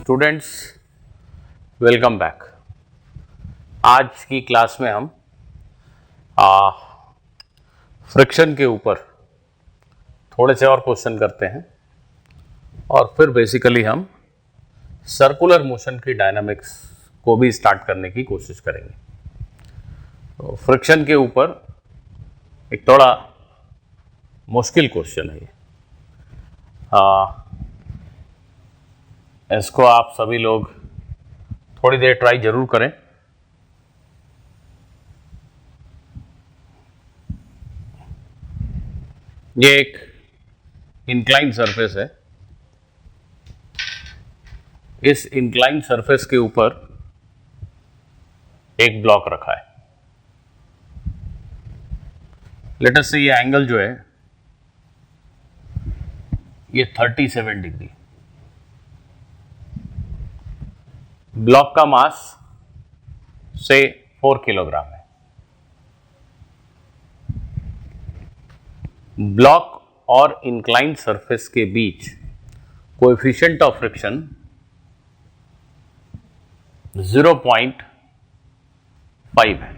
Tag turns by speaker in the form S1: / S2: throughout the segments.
S1: Students, welcome back. आज की class में हम फ्रिक्शन के ऊपर थोड़े से और क्वेश्चन करते हैं और फिर बेसिकली हम सर्कुलर मोशन की डायनामिक्स को भी स्टार्ट करने की कोशिश करेंगे। तो फ्रिक्शन के ऊपर एक थोड़ा मुश्किल क्वेश्चन है ये। इसको आप सभी लोग थोड़ी देर ट्राई जरूर करें। ये एक इंक्लाइन सरफेस है। इस इंक्लाइन सरफेस के ऊपर एक ब्लॉक रखा है। लेट अस से ये एंगल जो है ये 37 डिग्री। ब्लॉक का मास से 4 किलोग्राम है। ब्लॉक और इंक्लाइन सरफेस के बीच कोएफिशिएंट ऑफ फ्रिक्शन 0.5 है।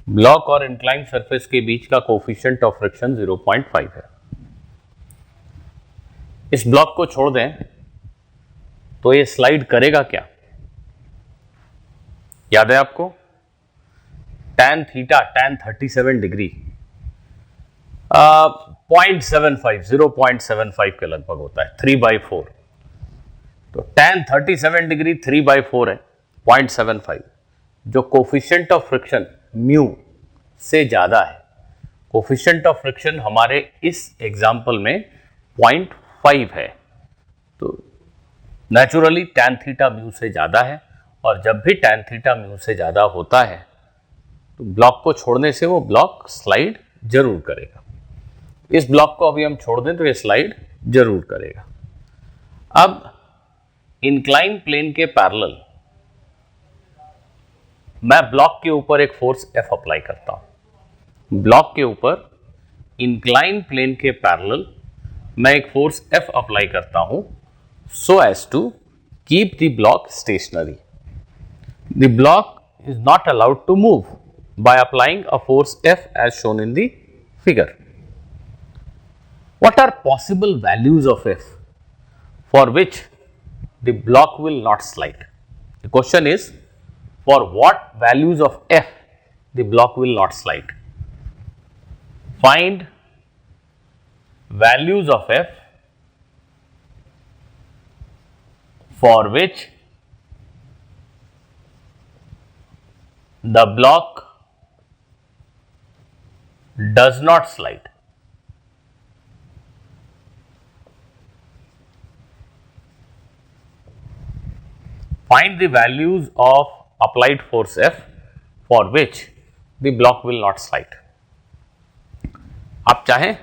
S1: ब्लॉक और इंक्लाइन सरफेस के बीच का कोएफिशिएंट ऑफ फ्रिक्शन 0.5 है। इस ब्लॉक को छोड़ दें तो ये स्लाइड करेगा क्या? याद है आपको? tan थीटा, tan 37 डिग्री 0.75 के लगभग होता है, 3/4। तो tan 37 डिग्री 3/4 है, 0.75। जो कोफिशिएंट ऑफ फ्रिक्शन म्यू से ज्यादा है। कोफिशिएंट ऑफ फ्रिक्शन हमारे इस एग्जाम्पल में 0.5 है। तो नेचुरली tan थीटा म्यू से ज्यादा है, और जब भी tan थीटा म्यू से ज्यादा होता है तो ब्लॉक को छोड़ने से वो ब्लॉक स्लाइड जरूर करेगा। इस ब्लॉक को अभी हम छोड़ दें तो ये स्लाइड जरूर करेगा। अब इंक्लाइन प्लेन के पैरेलल मैं ब्लॉक के ऊपर एक फोर्स F अप्लाई करता हूं। ब्लॉक के ऊपर इंक्लाइन प्लेन के पैरेलल मैं एक फोर्स F अप्लाई करता हूं so as to keep the block stationary. The block is not allowed to move by applying a force F as shown in the figure. What are possible values of F for which the block will not slide? The question is, for what values of F the block will not slide? Find values of F for which the block does not slide. Find the values of applied force F for which the block will not slide. आप चाहें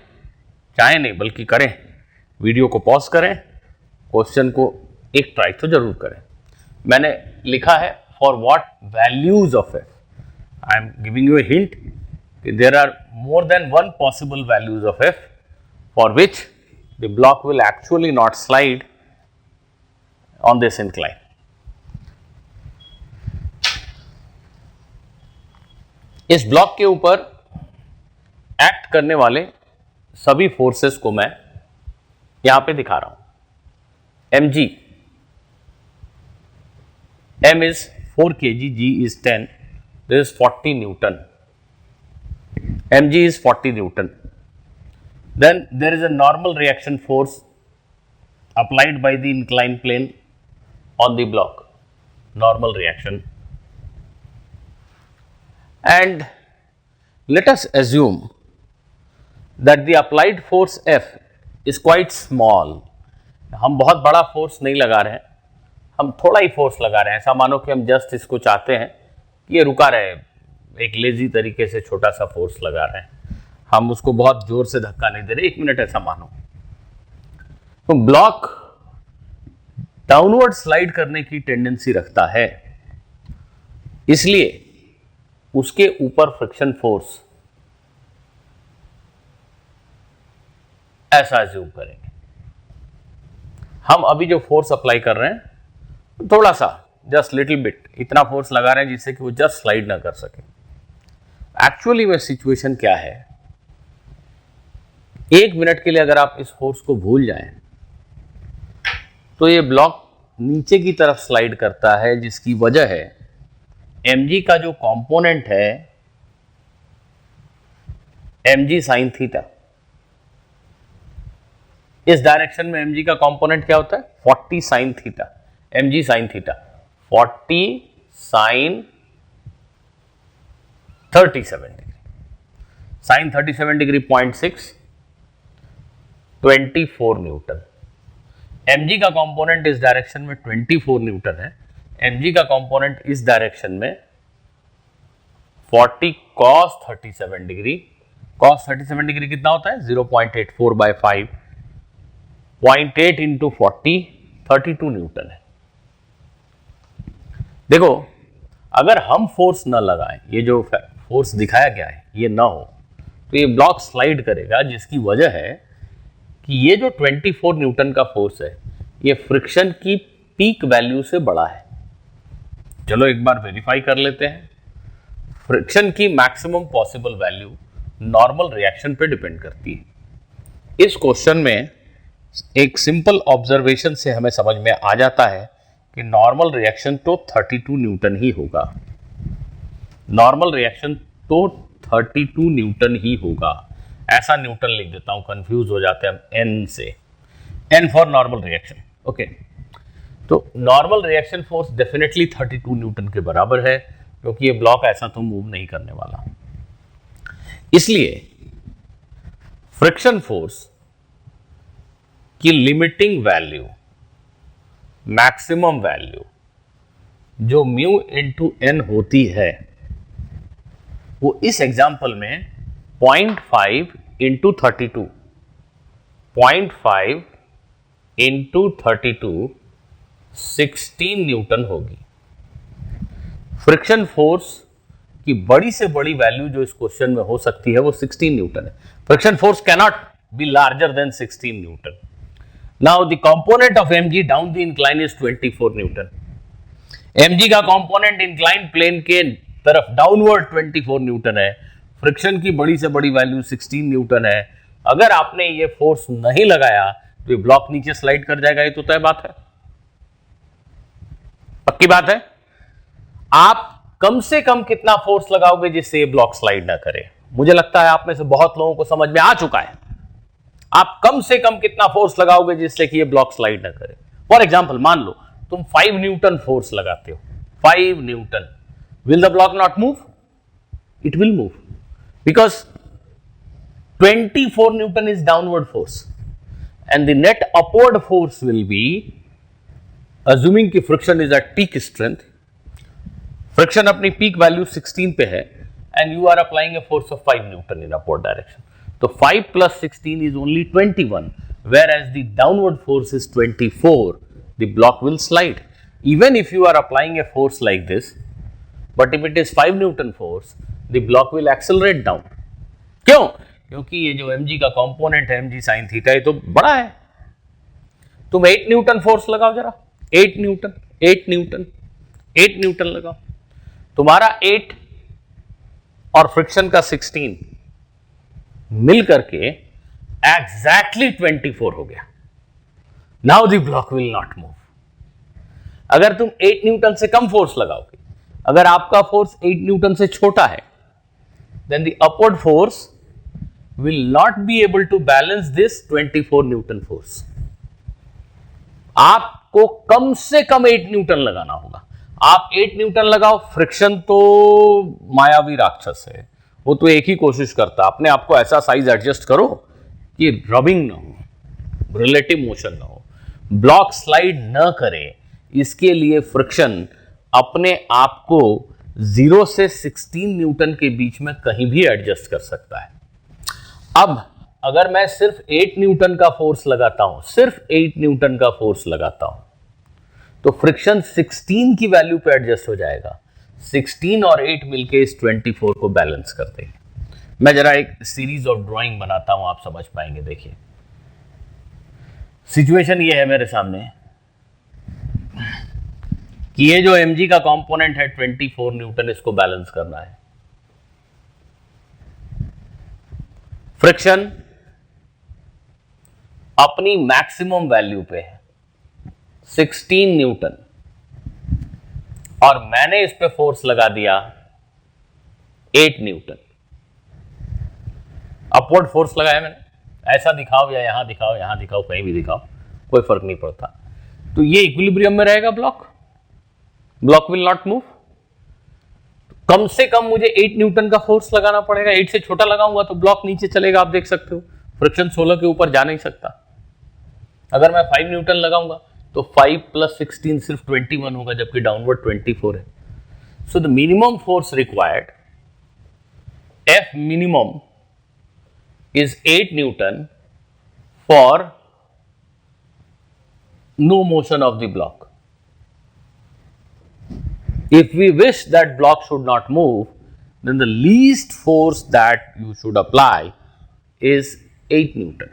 S1: नहीं बल्कि करें, video को pause करें, question को एक try तो जरूर करें। मैंने लिखा है for what values of f. I am giving you a hint कि there are more than one possible values of f for which the block will actually not slide on this incline. इस block के ऊपर act करने वाले सभी forces को मैं यहां पे दिखा रहा हूं। mg, m is 4 kg, g is 10, this is 40 Newton. mg is 40 Newton. Then there is a normal reaction force applied by the inclined plane on the block, normal reaction. And let us assume that the applied force F is quite small. हम बहुत बड़ा force नहीं लगा रहे हैं, हम थोड़ा ही force लगा रहे हैं। ऐसा मानो कि हम जस्ट इसको चाहते हैं कि ये रुका रहे, एक लेजी तरीके से छोटा सा फोर्स लगा रहे हैं, हम उसको बहुत जोर से धक्का नहीं दे रहे। 1 मिनट ऐसा मानो। तो ब्लॉक डाउनवर्ड स्लाइड करने की टेंडेंसी रखता है, इसलिए उसके ऊपर फ्रिक्शन फोर्स ऐसा अज्यूम करेंगे। हम अभी जो फोर्स अप्लाई कर रहे हैं थोड़ा सा, जस्ट लिटिल बिट, इतना फोर्स लगा रहे हैं जिससे कि वो जस्ट स्लाइड ना कर सके। एक्चुअली में सिचुएशन क्या है, 1 मिनट के लिए अगर आप इस फोर्स को भूल जाएं तो ये ब्लॉक नीचे की तरफ स्लाइड करता है, जिसकी वजह है mg का जो कंपोनेंट है mg साइन थीटा। इस डायरेक्शन में mg का कंपोनेंट क्या होता है 40 sine theta, mg sine theta 40 sine 37 degree, sine 37 degree 0.6 24 newton. mg का कंपोनेंट इस डायरेक्शन में 24 न्यूटन है, mg का कंपोनेंट इस डायरेक्शन में 40 cos 37 डिग्री, cos 37 डिग्री कितना होता है 0.84 बाय 5, 0.8 इंटू 40 32 न्यूटन है। देखो अगर हम फोर्स न लगाएं, ये जो फोर्स दिखाया गया है ये ना हो, तो ये ब्लॉक स्लाइड करेगा, जिसकी वजह है कि ये जो 24 न्यूटन का फोर्स है ये फ्रिक्शन की पीक वैल्यू से बड़ा है। चलो एक बार वेरीफाई कर लेते हैं। फ्रिक्शन की maximum possible value normal reaction पे डिपेंड करती है। इस क्वेश्चन में एक सिंपल ऑब्जर्वेशन से हमें समझ में आ जाता है कि नॉर्मल रिएक्शन तो 32 न्यूटन ही होगा, नॉर्मल रिएक्शन तो 32 न्यूटन ही होगा। ऐसा न्यूटन लिख देता हूं, कंफ्यूज हो जाते हैं हम एन से, n for normal reaction. Okay, तो normal reaction force definitely 32 newton के बराबर है, क्योंकि ये ब्लॉक ऐसा तो मूव नहीं करने वाला। इसलिए फ्रिक्शन फोर्स की लिमिटिंग वैल्यू, मैक्सिमम वैल्यू जो म्यू इंटू एन होती है, वो इस एग्जाम्पल में 0.5 इंटू 32, 0.5 इंटू 32 16 न्यूटन होगी। फ्रिक्शन फोर्स की बड़ी से बड़ी वैल्यू जो इस क्वेश्चन में हो सकती है वो 16 न्यूटन है। Friction force cannot be larger than 16 Newton. Now the component of mg down the incline is 24 newton. mg का कंपोनेंट इंक्लाइन प्लेन के तरफ डाउनवर्ड 24 न्यूटन है, फ्रिक्शन की बड़ी से बड़ी वैल्यू 16 न्यूटन है। अगर आपने ये फोर्स नहीं लगाया तो ये ब्लॉक नीचे स्लाइड कर जाएगा, ये तो तय बात है, पक्की बात है। आप कम से कम कितना फोर्स लगाओगे जिससे ये ब्लॉक स्लाइड ना करे? मुझे लगता है आप में से बहुत लोगों को समझ में आ चुका है। आप कम से कम कितना फोर्स लगाओगे जिससे कि ये ब्लॉक स्लाइड ना करे। फॉर एग्जाम्पल मान लो तुम 5 न्यूटन फोर्स लगाते हो, 5 newton, will the block not move? It will move, because 24 newton is downward force and the net upward force will be, assuming कि friction is at peak strength, friction अपनी peak value 16 पे है and you are applying a force of 5 newton in upward direction, तो 5 plus 16 is only 21, whereas the downward force is 24, the block will slide. Even if you are applying a force like this, but if it is 5 Newton force, the block will accelerate down. क्यों? क्योंकि ये जो mg का component है mg sin theta, ये तो बड़ा है। तुम 8 न्यूटन फोर्स लगाओ जरा, 8 न्यूटन, 8 न्यूटन, 8 न्यूटन लगाओ, तुम्हारा 8 और फ्रिक्शन का 16 मिल करके एग्जैक्टली 24 हो गया। Now the block will not move. अगर तुम 8 न्यूटन से कम फोर्स लगाओगे, अगर आपका फोर्स 8 न्यूटन से छोटा है, then the upward force will not be able to balance this 24 newton force. आपको कम से कम 8 न्यूटन लगाना होगा। आप 8 न्यूटन लगाओ, फ्रिक्शन तो मायावी राक्षस है, वो तो एक ही कोशिश करता है, अपने आपको ऐसा साइज एडजस्ट करो कि रबिंग ना हो, रिलेटिव मोशन ना हो, ब्लॉक स्लाइड ना करे। इसके लिए फ्रिक्शन अपने आप को 0 से 16 न्यूटन के बीच में कहीं भी एडजस्ट कर सकता है। अब अगर मैं सिर्फ 8 न्यूटन का फोर्स लगाता हूं, सिर्फ 8 न्यूटन का फोर्स लगाता हूं, तो फ्रिक्शन 16 की वैल्यू पे एडजस्ट हो जाएगा। 16 और 8 मिलके इस 24 को बैलेंस कर देंगे। मैं जरा एक सीरीज ऑफ ड्राइंग बनाता हूं, आप समझ पाएंगे। देखिए, सिचुएशन ये है मेरे सामने कि ये जो mg का कंपोनेंट है 24 न्यूटन, इसको बैलेंस करना है। फ्रिक्शन अपनी मैक्सिमम वैल्यू पे है 16 न्यूटन और मैंने इस पे फोर्स लगा दिया 8 न्यूटन। अपवर्ड फोर्स लगाया मैंने, ऐसा दिखाओ या यहां दिखाओ, यहां दिखाओ, कहीं भी दिखाओ, कोई फर्क नहीं पड़ता। तो ये इक्विलिब्रियम में रहेगा ब्लॉक विल नॉट मूव। कम से कम मुझे 8 न्यूटन का फोर्स लगाना पड़ेगा। 8 से छोटा लगाऊंगा तो ब्लॉक नीचे चलेगा, आप देख सकते हो। फ्रिक्शन 16 के ऊपर जा नहीं सकता। अगर मैं 5 न्यूटन लगाऊंगा तो 5 + 16 सिर्फ 21 होगा, जबकि डाउनवर्ड 24 है। So the minimum force required, F minimum is 8 Newton for no motion of the block. If we wish that block should not move, then the least force that you should apply is 8 Newton.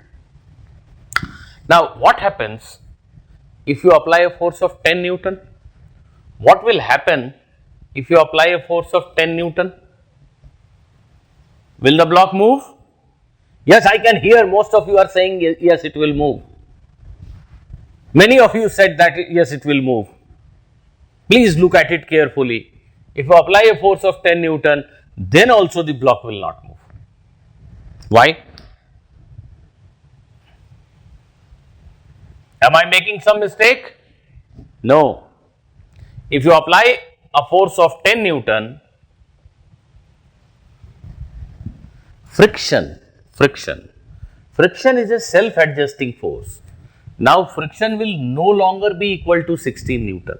S1: Now, what happens if you apply a force of 10 Newton? What will happen if you apply a force of 10 Newton? Will the block move? Yes, I can hear most of you are saying yes, it will move. Many of you said that yes, it will move. Please look at it carefully. If you apply a force of 10 Newton, then also the block will not move. Why? Am I making some mistake? No. If you apply a force of 10 Newton, friction is a self-adjusting force. Now friction will no longer be equal to 16 Newton.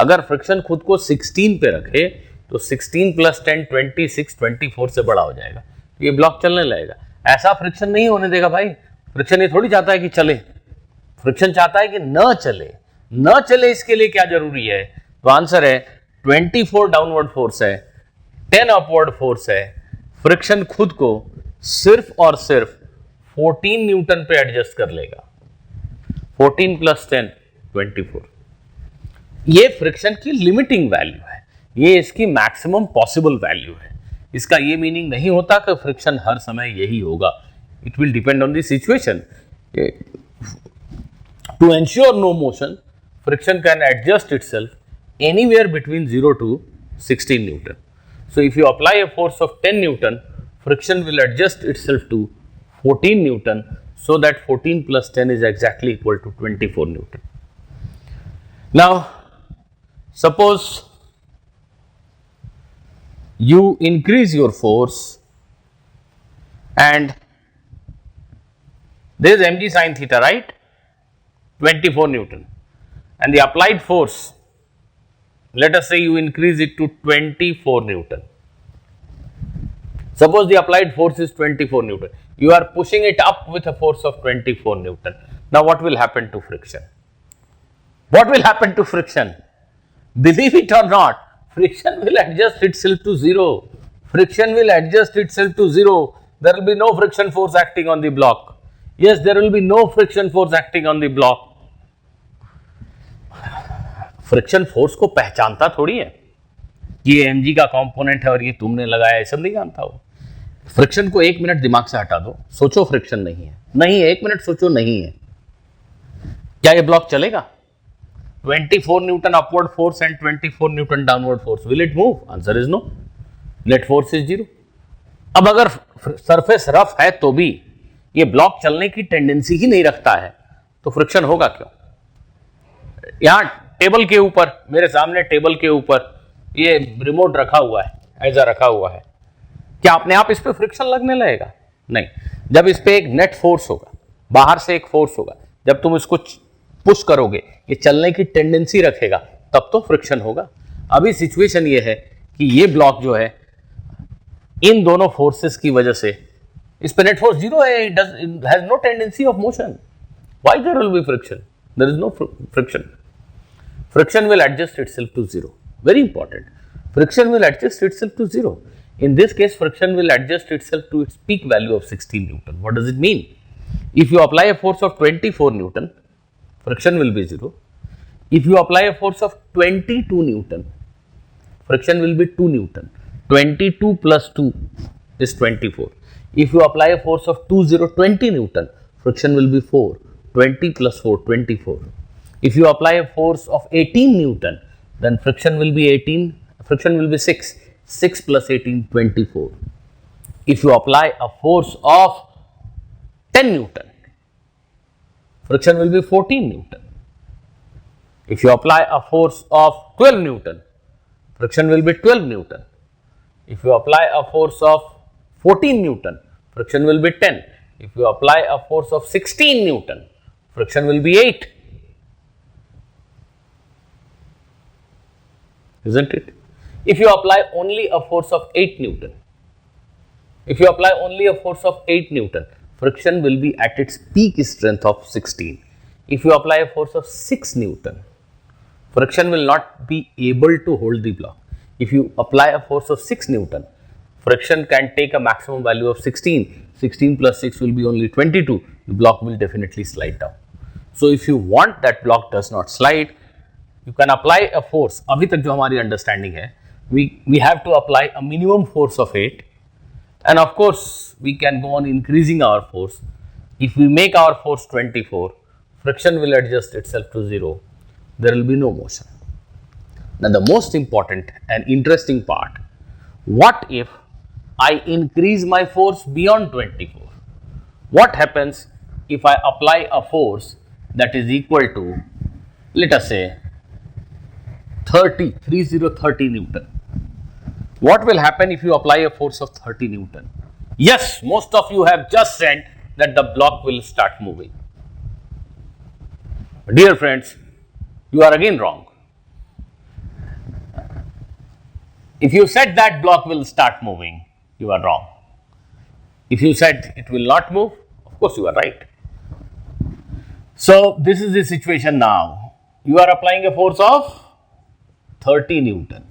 S1: अगर friction खुद को 16 पे रखे तो 16 + 10 26 24 से बड़ा हो जाएगा, ये ब्लॉक चलने लगेगा। ऐसा फ्रिक्शन नहीं होने देगा भाई। फ्रिक्शन ये थोड़ी चाहता है कि चले, फ्रिक्शन चाहता है कि न चले। इसके लिए क्या जरूरी है? तो आंसर है 24 डाउनवर्ड फोर्स है, 10 अपवर्ड फोर्स है। फ्रिक्शन खुद को सिर्फ और सिर्फ 14 न्यूटन पे एडजस्ट कर लेगा। 14 + 10 24। ये फ्रिक्शन की लिमिटिंग वैल्यू है, ये इसकी मैक्सिमम पॉसिबल वैल्यू है। इसका ये मीनिंग नहीं होता कि फ्रिक्शन हर समय यही होगा। It will depend on the situation. To ensure no motion, friction can adjust itself anywhere between 0 to 16 newton. So if you apply a force of 10 Newton, friction will adjust itself to 14 Newton, so that 14 + 10 is exactly equal to 24 Newton. Now, suppose you increase your force and there is mg sin theta, right? 24 Newton, and the applied force, let us say you increase it to 24 Newton. Suppose the applied force is 24 Newton. You are pushing it up with a force of 24 Newton. Now what will happen to friction? What will happen to friction? Believe it or not, friction will adjust itself to 0. Friction will adjust itself to 0. There will be no friction force acting on the block. Yes, there will be no friction force acting on the block. Friction force को पहचानता थोड़ी है, ये mg का component है और ये तुमने लगाया, ऐसा नहीं जानता वो। फ्रिक्शन को 1 मिनट दिमाग से हटा दो, सोचो फ्रिक्शन नहीं है, नहीं है, 1 मिनट सोचो नहीं है, क्या ये ब्लॉक चलेगा? 24 newton upward force and 24 newton downward force, will it move? Answer is no, net force is 0। अब अगर सरफेस रफ है तो भी ये ब्लॉक चलने की टेंडेंसी ही नहीं रखता है, तो फ्रिक्शन होगा क्यों? यहां टेबल के ऊपर, मेरे सामने टेबल के ऊपर ये रिमोट रखा हुआ है, ऐसा रखा हुआ है, क्या अपने आप इस पे फ्रिक्शन लगने लगेगा? नहीं। जब इस पे एक नेट फोर्स होगा, बाहर से एक फोर्स होगा, जब तुम इसको पुश करोगे ये चलने की टेंडेंसी रखेगा, तब तो फ्रिक्शन होगा। अभी सिचुएशन ये है कि ये ब्लॉक जो है इन दोनों फोर्सेस की वजह से इस पे नेट फोर्स 0 है, it has no tendency of motion. Why there will be friction? There is no friction. Friction will adjust itself to 0. Very important. Friction will adjust itself to 0. In this case, friction will adjust itself to its peak value of 16 Newton. What does it mean? If you apply a force of 24 Newton, friction will be 0. If you apply a force of 22 Newton, friction will be 2 Newton. 22 plus 2 is 24. If you apply a force of 20 Newton, friction will be 4. 20 plus 4, 24. If you apply a force of 18 Newton, then friction will be 6. 6 plus 18, 24. If you apply a force of 10 Newton, friction will be 14 Newton. If you apply a force of 12 Newton, friction will be 12 Newton. If you apply a force of 14 Newton, friction will be 10. If you apply a force of 16 Newton, friction will be 8. Isn't it? If you apply only a force of 8 Newton, friction will be at its peak strength of 16. If you apply a force of 6 Newton, friction will not be able to hold the block. If you apply a force of 6 Newton, friction can take a maximum value of 16. 16 plus 6 will be only 22. The block will definitely slide down. So if you want that block does not slide, you can apply a force. अभी तक जो हमारी understanding है, we have to apply a minimum force of 8, and of course we can go on increasing our force. If we make our force 24, friction will adjust itself to 0. There will be no motion. Now the most important and interesting part, what if I increase my force beyond 24? What happens if I apply a force that is equal to, let us say, 30 Newton? What will happen if you apply a force of 30 Newton? Yes, most of you have just said that the block will start moving. Dear friends, you are again wrong. If you said that block will start moving, you are wrong. If you said it will not move, of course you are right. So this is the situation now. You are applying a force of 30 Newton.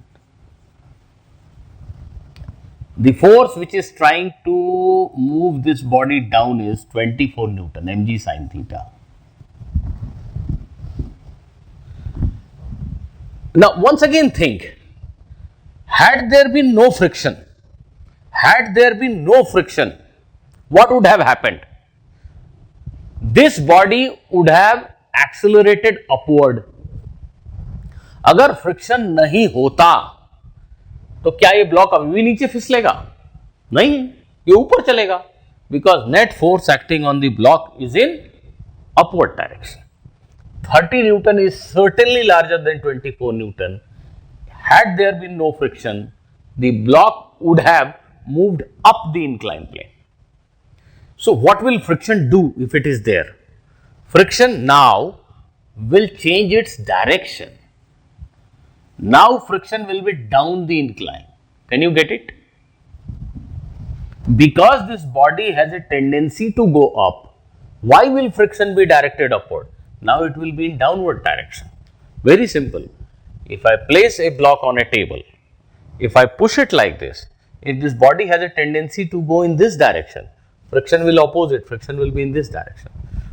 S1: The force which is trying to move this body down is 24 Newton, mg sin theta. Now once again think, had there been no friction, what would have happened? This body would have accelerated upward. अगर friction नहीं होता तो क्या ये block अभी भी नीचे फिसलेगा? नहीं, ये ऊपर चलेगा, because net force acting on the block is in upward direction. 30 Newton is certainly larger than 24 Newton. Had there been no friction, the block would have moved up the inclined plane. So what will friction do if it is there? Friction now will change its direction. Now friction will be down the incline. Can you get it? Because this body has a tendency to go up, why will friction be directed upward? Now it will be in downward direction. Very simple. If I place a block on a table, if I push it like this, if this body has a tendency to go in this direction, friction will oppose it, friction will be in this direction.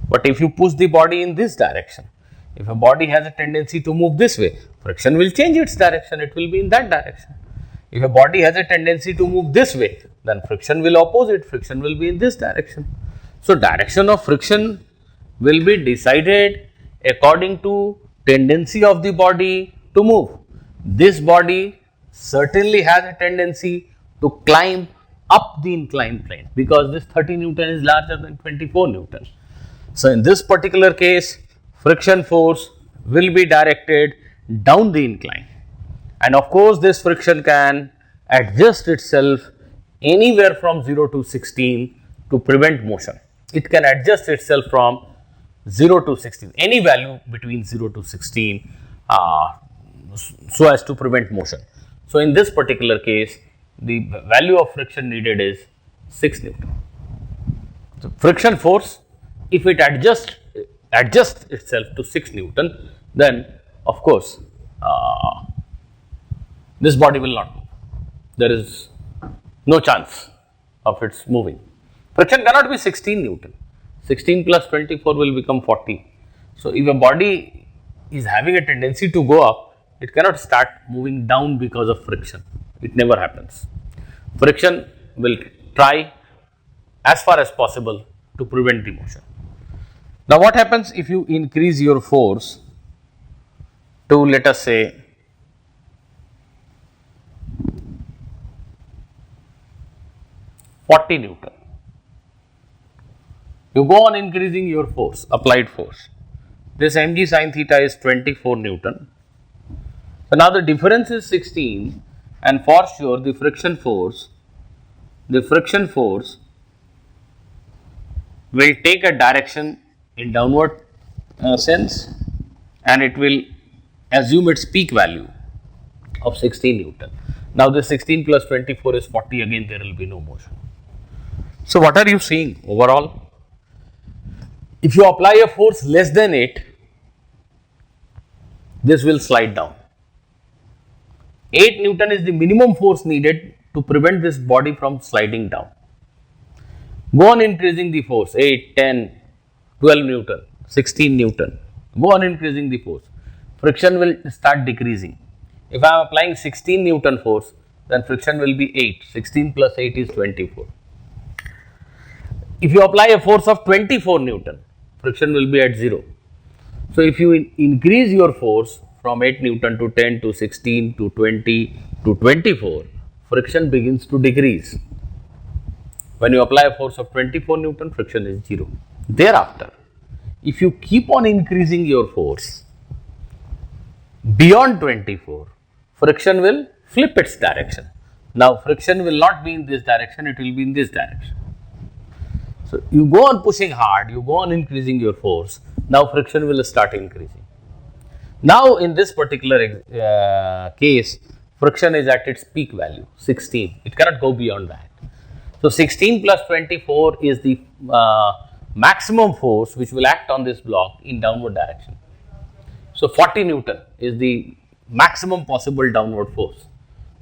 S1: But if you push the body in this direction, if a body has a tendency to move this way, friction will change its direction, it will be in that direction. If a body has a tendency to move this way, then friction will oppose it, friction will be in this direction. So direction of friction will be decided according to tendency of the body to move. This body certainly has a tendency to climb up the inclined plane because this 30 Newton is larger than 24 Newton. So in this particular case, friction force will be directed down the incline, and of course this friction can adjust itself anywhere from 0 to 16 to prevent motion. It can adjust itself from 0 to 16, any value between 0 to 16 so as to prevent motion. So in this particular case, the value of friction needed is 6 Newton. So friction force, if it adjusts itself to 6 Newton, then of course this body will not move. There is no chance of its moving. Friction cannot be 16 Newton. 16 plus 24 will become 40. So, if a body is having a tendency to go up, it cannot start moving down because of friction. It never happens. Friction will try as far as possible to prevent the motion. Now, what happens if you increase your force to, let us say, 40 Newton? You go on increasing your force, applied force. This mg sin theta is 24 Newton. So, now the difference is 16, and for sure the friction force will take a direction in downward sense, and it will assume its peak value of 16 Newton. Now, this 16 plus 24 is 40, again there will be no motion. So, what are you seeing overall? If you apply a force less than 8, this will slide down. 8 Newton is the minimum force needed to prevent this body from sliding down. Go on increasing the force, 8, 10, 12 Newton, 16 Newton. Go on increasing the force. Friction will start decreasing. If I am applying 16 Newton force, then friction will be 8. 16 plus 8 is 24. If you apply a force of 24 Newton, friction will be at 0. So, if you increase your force from 8 Newton to 10 to 16 to 20 to 24, friction begins to decrease. When you apply a force of 24 Newton, friction is 0. Thereafter, if you keep on increasing your force beyond 24, friction will flip its direction. Now, friction will not be in this direction, it will be in this direction. So, you go on pushing hard, you go on increasing your force, now friction will start increasing. Now, in this particular case, friction is at its peak value, 16, it cannot go beyond that. So, 16 plus 24 is the maximum force which will act on this block in downward direction. So, 40 Newton is the maximum possible downward force.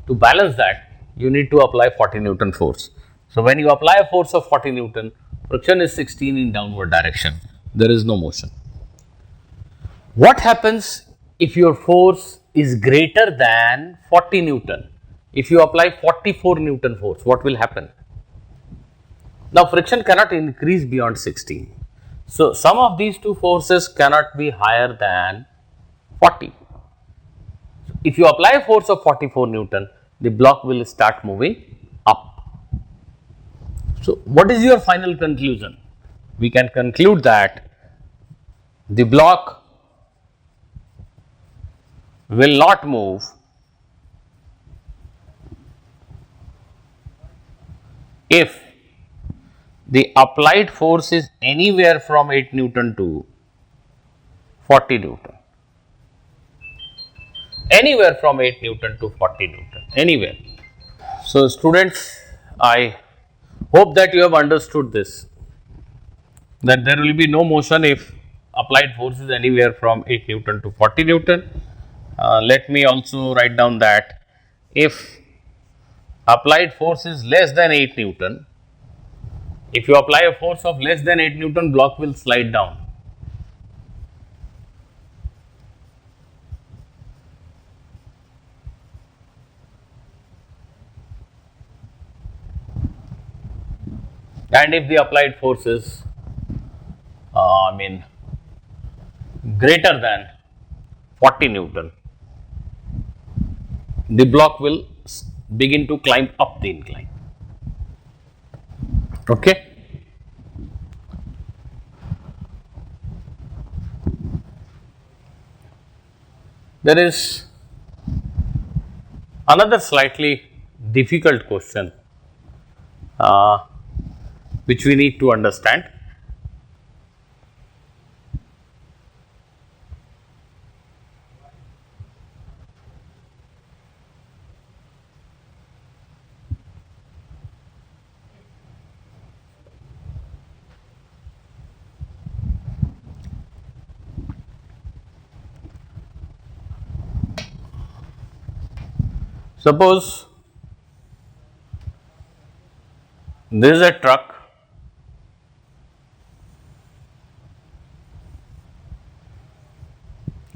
S1: To balance that, you need to apply 40 Newton force. So, when you apply a force of 40 Newton, friction is 16 in downward direction, there is no motion. What happens if your force is greater than 40 Newton? If you apply 44 Newton force, what will happen? Now, friction cannot increase beyond 16. So, sum of these two forces cannot be higher than 40. If you apply a force of 44 Newton, the block will start moving up. So, what is your final conclusion? We can conclude that the block will not move if the applied force is anywhere from 8 Newton to 40 Newton. Anywhere from 8 Newton to 40 Newton, anywhere. So, students, I hope that you have understood this, that there will be no motion if applied force is anywhere from 8 Newton to 40 Newton. Let me also write down that if applied force is less than 8 Newton, if you apply a force of less than 8 Newton, block will slide down. And if the applied force is greater than 40 Newton, the block will begin to climb up the incline. Okay. There is another slightly difficult question which we need to understand. Suppose there is a truck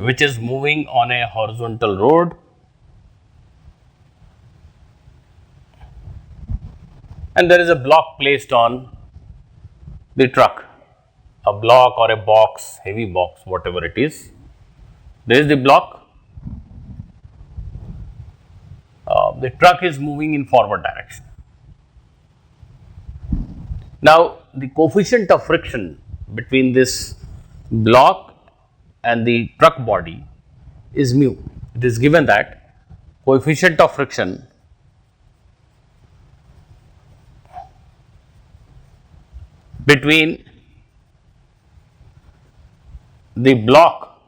S1: which is moving on a horizontal road, and there is a block placed on the truck, a block or a box, heavy box, whatever it is. There is the block. The truck is moving in forward direction. Now, the coefficient of friction between this block and the truck body is mu. It is given that coefficient of friction between the block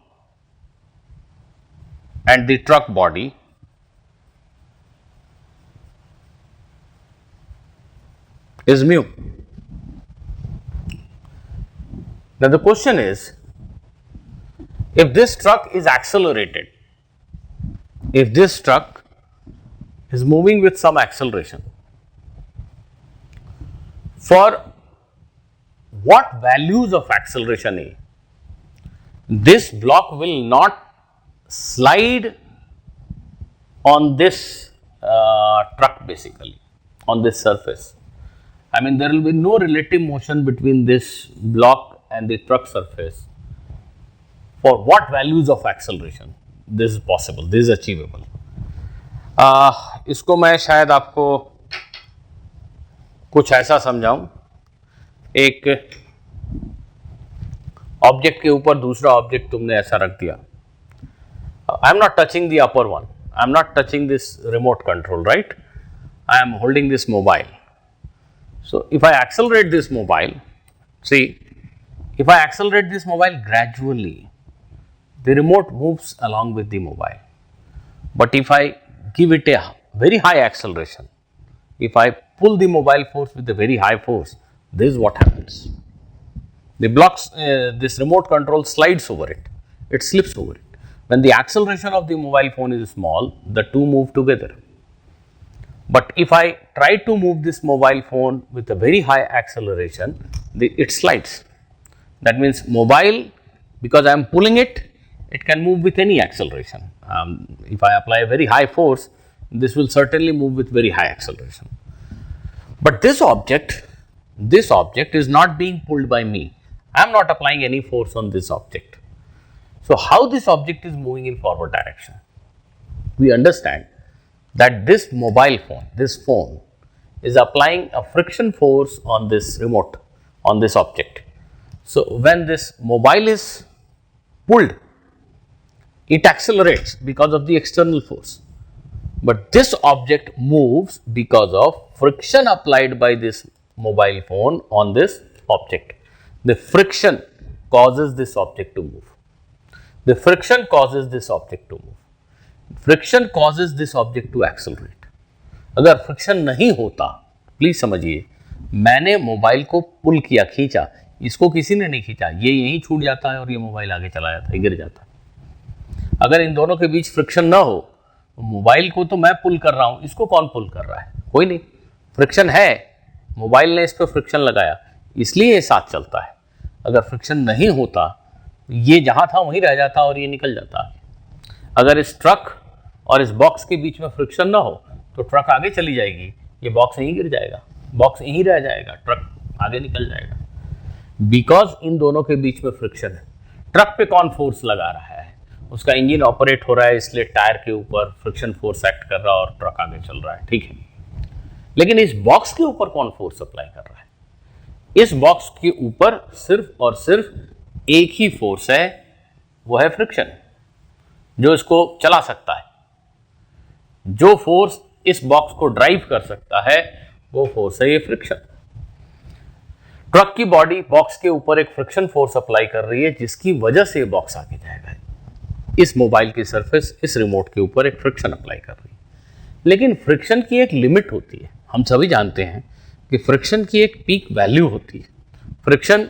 S1: and the truck body is mu. Now, the question is, if this truck is accelerated, if this truck is moving with some acceleration, for what values of acceleration A, this block will not slide on this truck, basically on this surface. I mean, there will be no relative motion between this block and the truck surface. For what values of acceleration this is possible, this is achievable. इसको मैं शायद आपको कुछ ऐसा समझाऊं, एक object के ऊपर दूसरा ऑब्जेक्ट तुमने ऐसा रख दिया. I am not touching the upper one, I am not touching this remote control, right? I am holding this mobile. So, if I accelerate this mobile, see, if I accelerate this mobile gradually, the remote moves along with the mobile. But if I give it a very high acceleration, if I pull the mobile force with a very high force, this is what happens. The blocks, this remote control slides over it, it slips over it. When the acceleration of the mobile phone is small, the two move together. But if I try to move this mobile phone with a very high acceleration, it slides. That means mobile, because I am pulling it, it can move with any acceleration. If I apply a very high force, this will certainly move with very high acceleration. But this object is not being pulled by me. I am not applying any force on this object. So, how this object is moving in forward direction? We understand that this mobile phone, this phone is applying a friction force on this remote, on this object. So, when this mobile is pulled, it accelerates because of the external force, but this object moves because of friction applied by this mobile phone on this object. The friction causes this object to move. The friction causes this object to move. Friction causes this object to accelerate. अगर friction नहीं होता, please समझिए, मैंने mobile को पुल किया, खींचा, इसको किसी ने नहीं खींचा, ये यहीं छूट जाता है और ये मोबाइल आगे चला जाता है, गिर जाता है. अगर इन दोनों के बीच फ्रिक्शन ना हो, मोबाइल को तो मैं पुल कर रहा हूं, इसको कौन पुल कर रहा है? कोई नहीं. फ्रिक्शन है, मोबाइल ने इस पर फ्रिक्शन लगाया, इसलिए ये साथ चलता है. अगर फ्रिक्शन नहीं होता, ये जहां था वहीं रह जाता और ये निकल जाता. अगर इस ट्रक और इस बॉक्स के बीच में फ्रिक्शन ना हो तो ट्रक आगे चली जाएगी, ये बॉक्स यहीं गिर जाएगा, बॉक्स यहीं रह जाएगा, ट्रक आगे निकल जाएगा. बिकॉज इन दोनों के बीच में फ्रिक्शन है. ट्रक पे कौन फोर्स लगा रहा है? उसका इंजन ऑपरेट हो रहा है, इसलिए टायर के ऊपर फ्रिक्शन फोर्स एक्ट कर रहा है और ट्रक आगे चल रहा है, ठीक है. लेकिन इस बॉक्स के ऊपर कौन फोर्स अप्लाई कर रहा है? इस बॉक्स के ऊपर सिर्फ और सिर्फ एक ही फोर्स है, वो है फ्रिक्शन, जो इसको चला सकता है. जो फोर्स इस बॉक्स को ड्राइव कर सकता है वो फोर्स है ये फ्रिक्शन. ट्रक की बॉडी बॉक्स के ऊपर एक फ्रिक्शन फोर्स अप्लाई कर रही है, जिसकी वजह से बॉक्स आगे जाएगा. इस मोबाइल की सरफेस इस रिमोट के ऊपर एक फ्रिक्शन अप्लाई कर रही है. लेकिन फ्रिक्शन की एक लिमिट होती है. हम सभी जानते हैं कि फ्रिक्शन की एक पीक वैल्यू होती है. फ्रिक्शन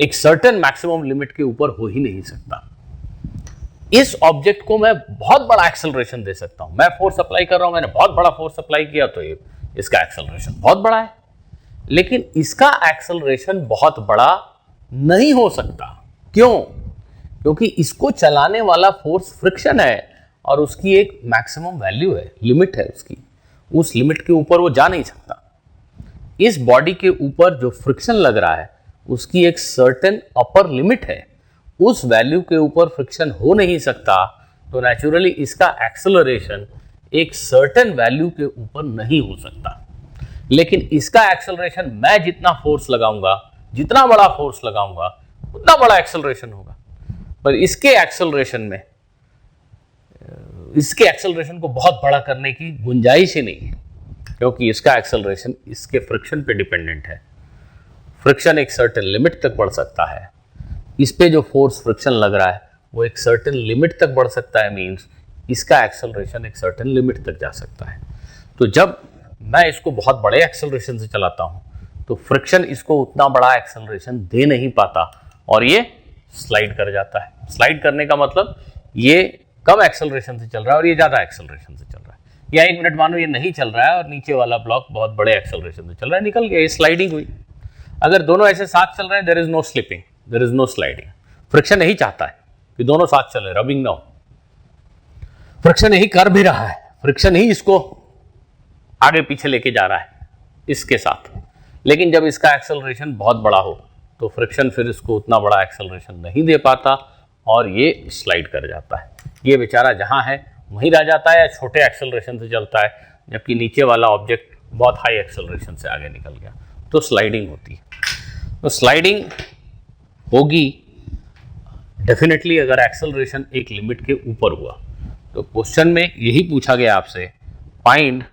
S1: एक सर्टेन मैक्सिमम लिमिट के ऊपर हो ही नहीं सकता. इस ऑब्जेक्ट को मैं बहुत बड़ा एक्सेलरेशन दे सकता हूं. मैं फोर्स अप्लाई कर रहा हूं, मैंने बहुत बड़ा फोर्स अप्लाई किया तो ये इसका एक्सेलरेशन बहुत बड़ा है. लेकिन इसका एक्सेलरेशन बहुत बड़ा नहीं हो सकता. क्यों? क्योंकि इसको चलाने वाला फोर्स फ्रिक्शन है और उसकी एक मैक्सिमम वैल्यू है, लिमिट है उसकी, उस लिमिट के ऊपर वो जा नहीं सकता। इस बॉडी के ऊपर जो फ्रिक्शन लग रहा है उसकी एक सर्टेन अपर लिमिट है, उस वैल्यू के ऊपर फ्रिक्शन हो नहीं सकता, तो नेचुरली इसका एक्सेलरेशन एक सर्टेन वैल्यू के ऊपर नहीं हो सकता। लेकिन इसका एक्सेलरेशन मैं जितना फोर्स लगाऊंगा, जितना बड़ा फोर्स लगाऊंगा, उतना बड़ा एक्सेलरेशन होगा। पर इसके एक्सेलरेशन को बहुत बड़ा करने की गुंजाइश ही नहीं है, क्योंकि इसका एक्सेलरेशन इसके फ्रिक्शन पे डिपेंडेंट है। फ्रिक्शन एक सर्टेन लिमिट तक बढ़ सकता है, इस पे जो फोर्स फ्रिक्शन लग रहा है वो एक सर्टेन लिमिट तक बढ़ सकता है, मींस इसका एक्सेलरेशन एक सर्टेन लिमिट तक जा सकता है। तो जब मैं इसको बहुत बड़े एक्सेलरेशन से चलाता हूं तो फ्रिक्शन इसको उतना बड़ा एक्सेलरेशन दे नहीं पाता और ये स्लाइड कर जाता है। स्लाइड करने का मतलब ये कम एक्सेलरेशन से चल रहा है और ये ज्यादा एक्सेलरेशन से चल रहा है, या 1 मिनट मानो ये नहीं चल रहा है और नीचे वाला ब्लॉक बहुत बड़े एक्सेलरेशन से चल रहा है, निकल गया, ये स्लाइडिंग हुई। अगर दोनों ऐसे साथ चल रहे हैं, there is no slipping, there is no sliding. Friction यही चाहता है कि दोनों साथ चले, रबिंग ना हो। फ्रिक्शन यही कर भी रहा है, फ्रिक्शन ही इसको आगे पीछे लेके जा रहा है इसके साथ। लेकिन जब इसका एक्सेलरेशन बहुत बड़ा हो तो फ्रिक्शन फिर इसको उतना बड़ा एक्सेलरेशन नहीं दे पाता और ये स्लाइड कर जाता है। ये बेचारा जहां है वहीं रह जाता है या छोटे एक्सेलरेशन से चलता है, जबकि नीचे वाला ऑब्जेक्ट बहुत हाई एक्सेलरेशन से आगे निकल गया, तो स्लाइडिंग होती है। तो स्लाइडिंग होगी डेफिनेटली अगर एक्सेलरेशन एक लिमिट के ऊपर हुआ। तो क्वेश्चन में यही पूछा गया आपसे, find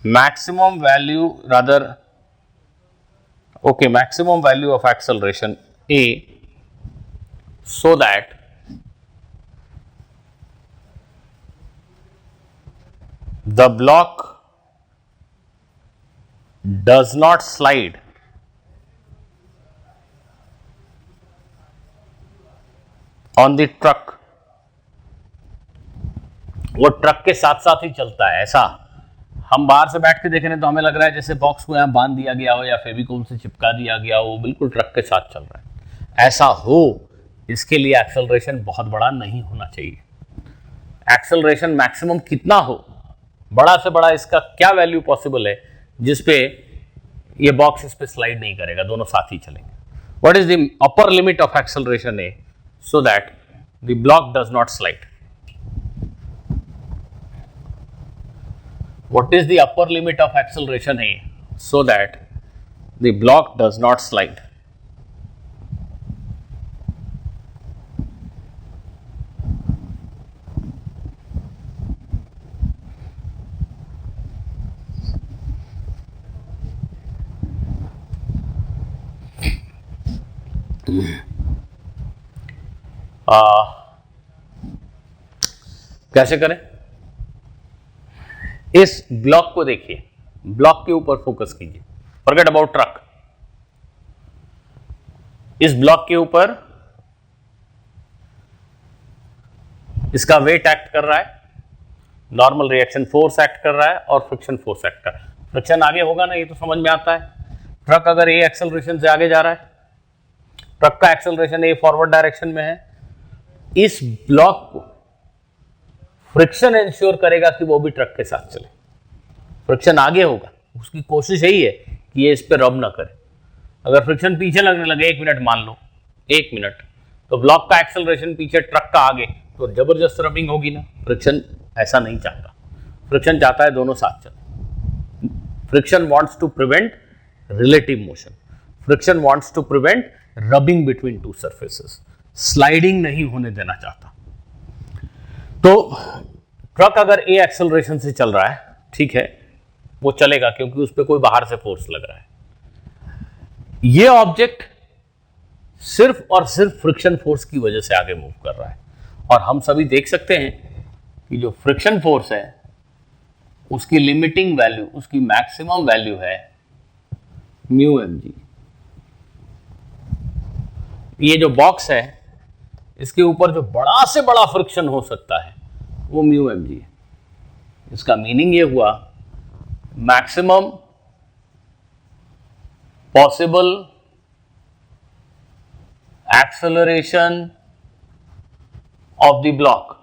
S1: maximum value maximum value of acceleration A so that the block does not slide on the truck। वो ट्रक के साथ साथ ही चलता है। ऐसा हम बाहर से बैठ के देख रहे हैं तो हमें लग रहा है जैसे बॉक्स को यहाँ बांध दिया गया हो या फेविकोल से चिपका दिया गया हो, बिल्कुल ट्रक के साथ चल रहा है। ऐसा हो, इसके लिए एक्सेलरेशन बहुत बड़ा नहीं होना चाहिए। एक्सेलरेशन मैक्सिमम कितना हो, बड़ा से बड़ा इसका क्या वैल्यू पॉसिबल है जिसपे ये बॉक्स इस पे स्लाइड नहीं करेगा, दोनों साथ ही चलेंगे। What is the upper limit of acceleration A so that the block does not slide? What is the upper limit of acceleration A so that the block does not slide? कैसे करें? इस block को देखिए, block के ऊपर focus कीजिए, forget about truck. इस block के ऊपर इसका वेट एक्ट कर रहा है, नॉर्मल रिएक्शन फोर्स एक्ट कर रहा है और फ्रिक्शन फोर्स एक्ट कर रहा है। फ्रिक्शन आगे होगा ना, ये तो समझ में आता है। ट्रक अगर ए एक्सेलरेशन से आगे जा रहा है, ट्रक का एक्सेलरेशन ए फॉरवर्ड डायरेक्शन में है, इस ब्लॉक को फ्रिक्शन इंश्योर करेगा कि वो भी ट्रक के साथ चले। फ्रिक्शन आगे होगा, उसकी कोशिश यही है कि ये इस पे रब ना करे। अगर फ्रिक्शन पीछे लगने लगे, 1 मिनट मान लो, 1 मिनट, तो ब्लॉक का एक्सेलरेशन पीछे, ट्रक का आगे, तो जबरदस्त रबिंग होगी ना। फ्रिक्शन ऐसा नहीं चाहता, फ्रिक्शन चाहता है दोनों साथ चले। Friction wants to prevent relative motion, friction wants to prevent rubbing between two surfaces, sliding नहीं होने देना चाहता। तो ट्रक अगर ए एक्सेलरेशन से चल रहा है, ठीक है, वो चलेगा क्योंकि उस पर कोई बाहर से फोर्स लग रहा है। ये ऑब्जेक्ट सिर्फ और सिर्फ फ्रिक्शन फोर्स की वजह से आगे मूव कर रहा है, और हम सभी देख सकते हैं कि जो फ्रिक्शन फोर्स है उसकी लिमिटिंग वैल्यू, उसकी मैक्सिमम वैल्यू है म्यू mg। ये जो बॉक्स है इसके ऊपर जो बड़ा से बड़ा फ्रिक्शन हो सकता है वो म्यू mg है। इसका मीनिंग ये हुआ maximum possible acceleration of the block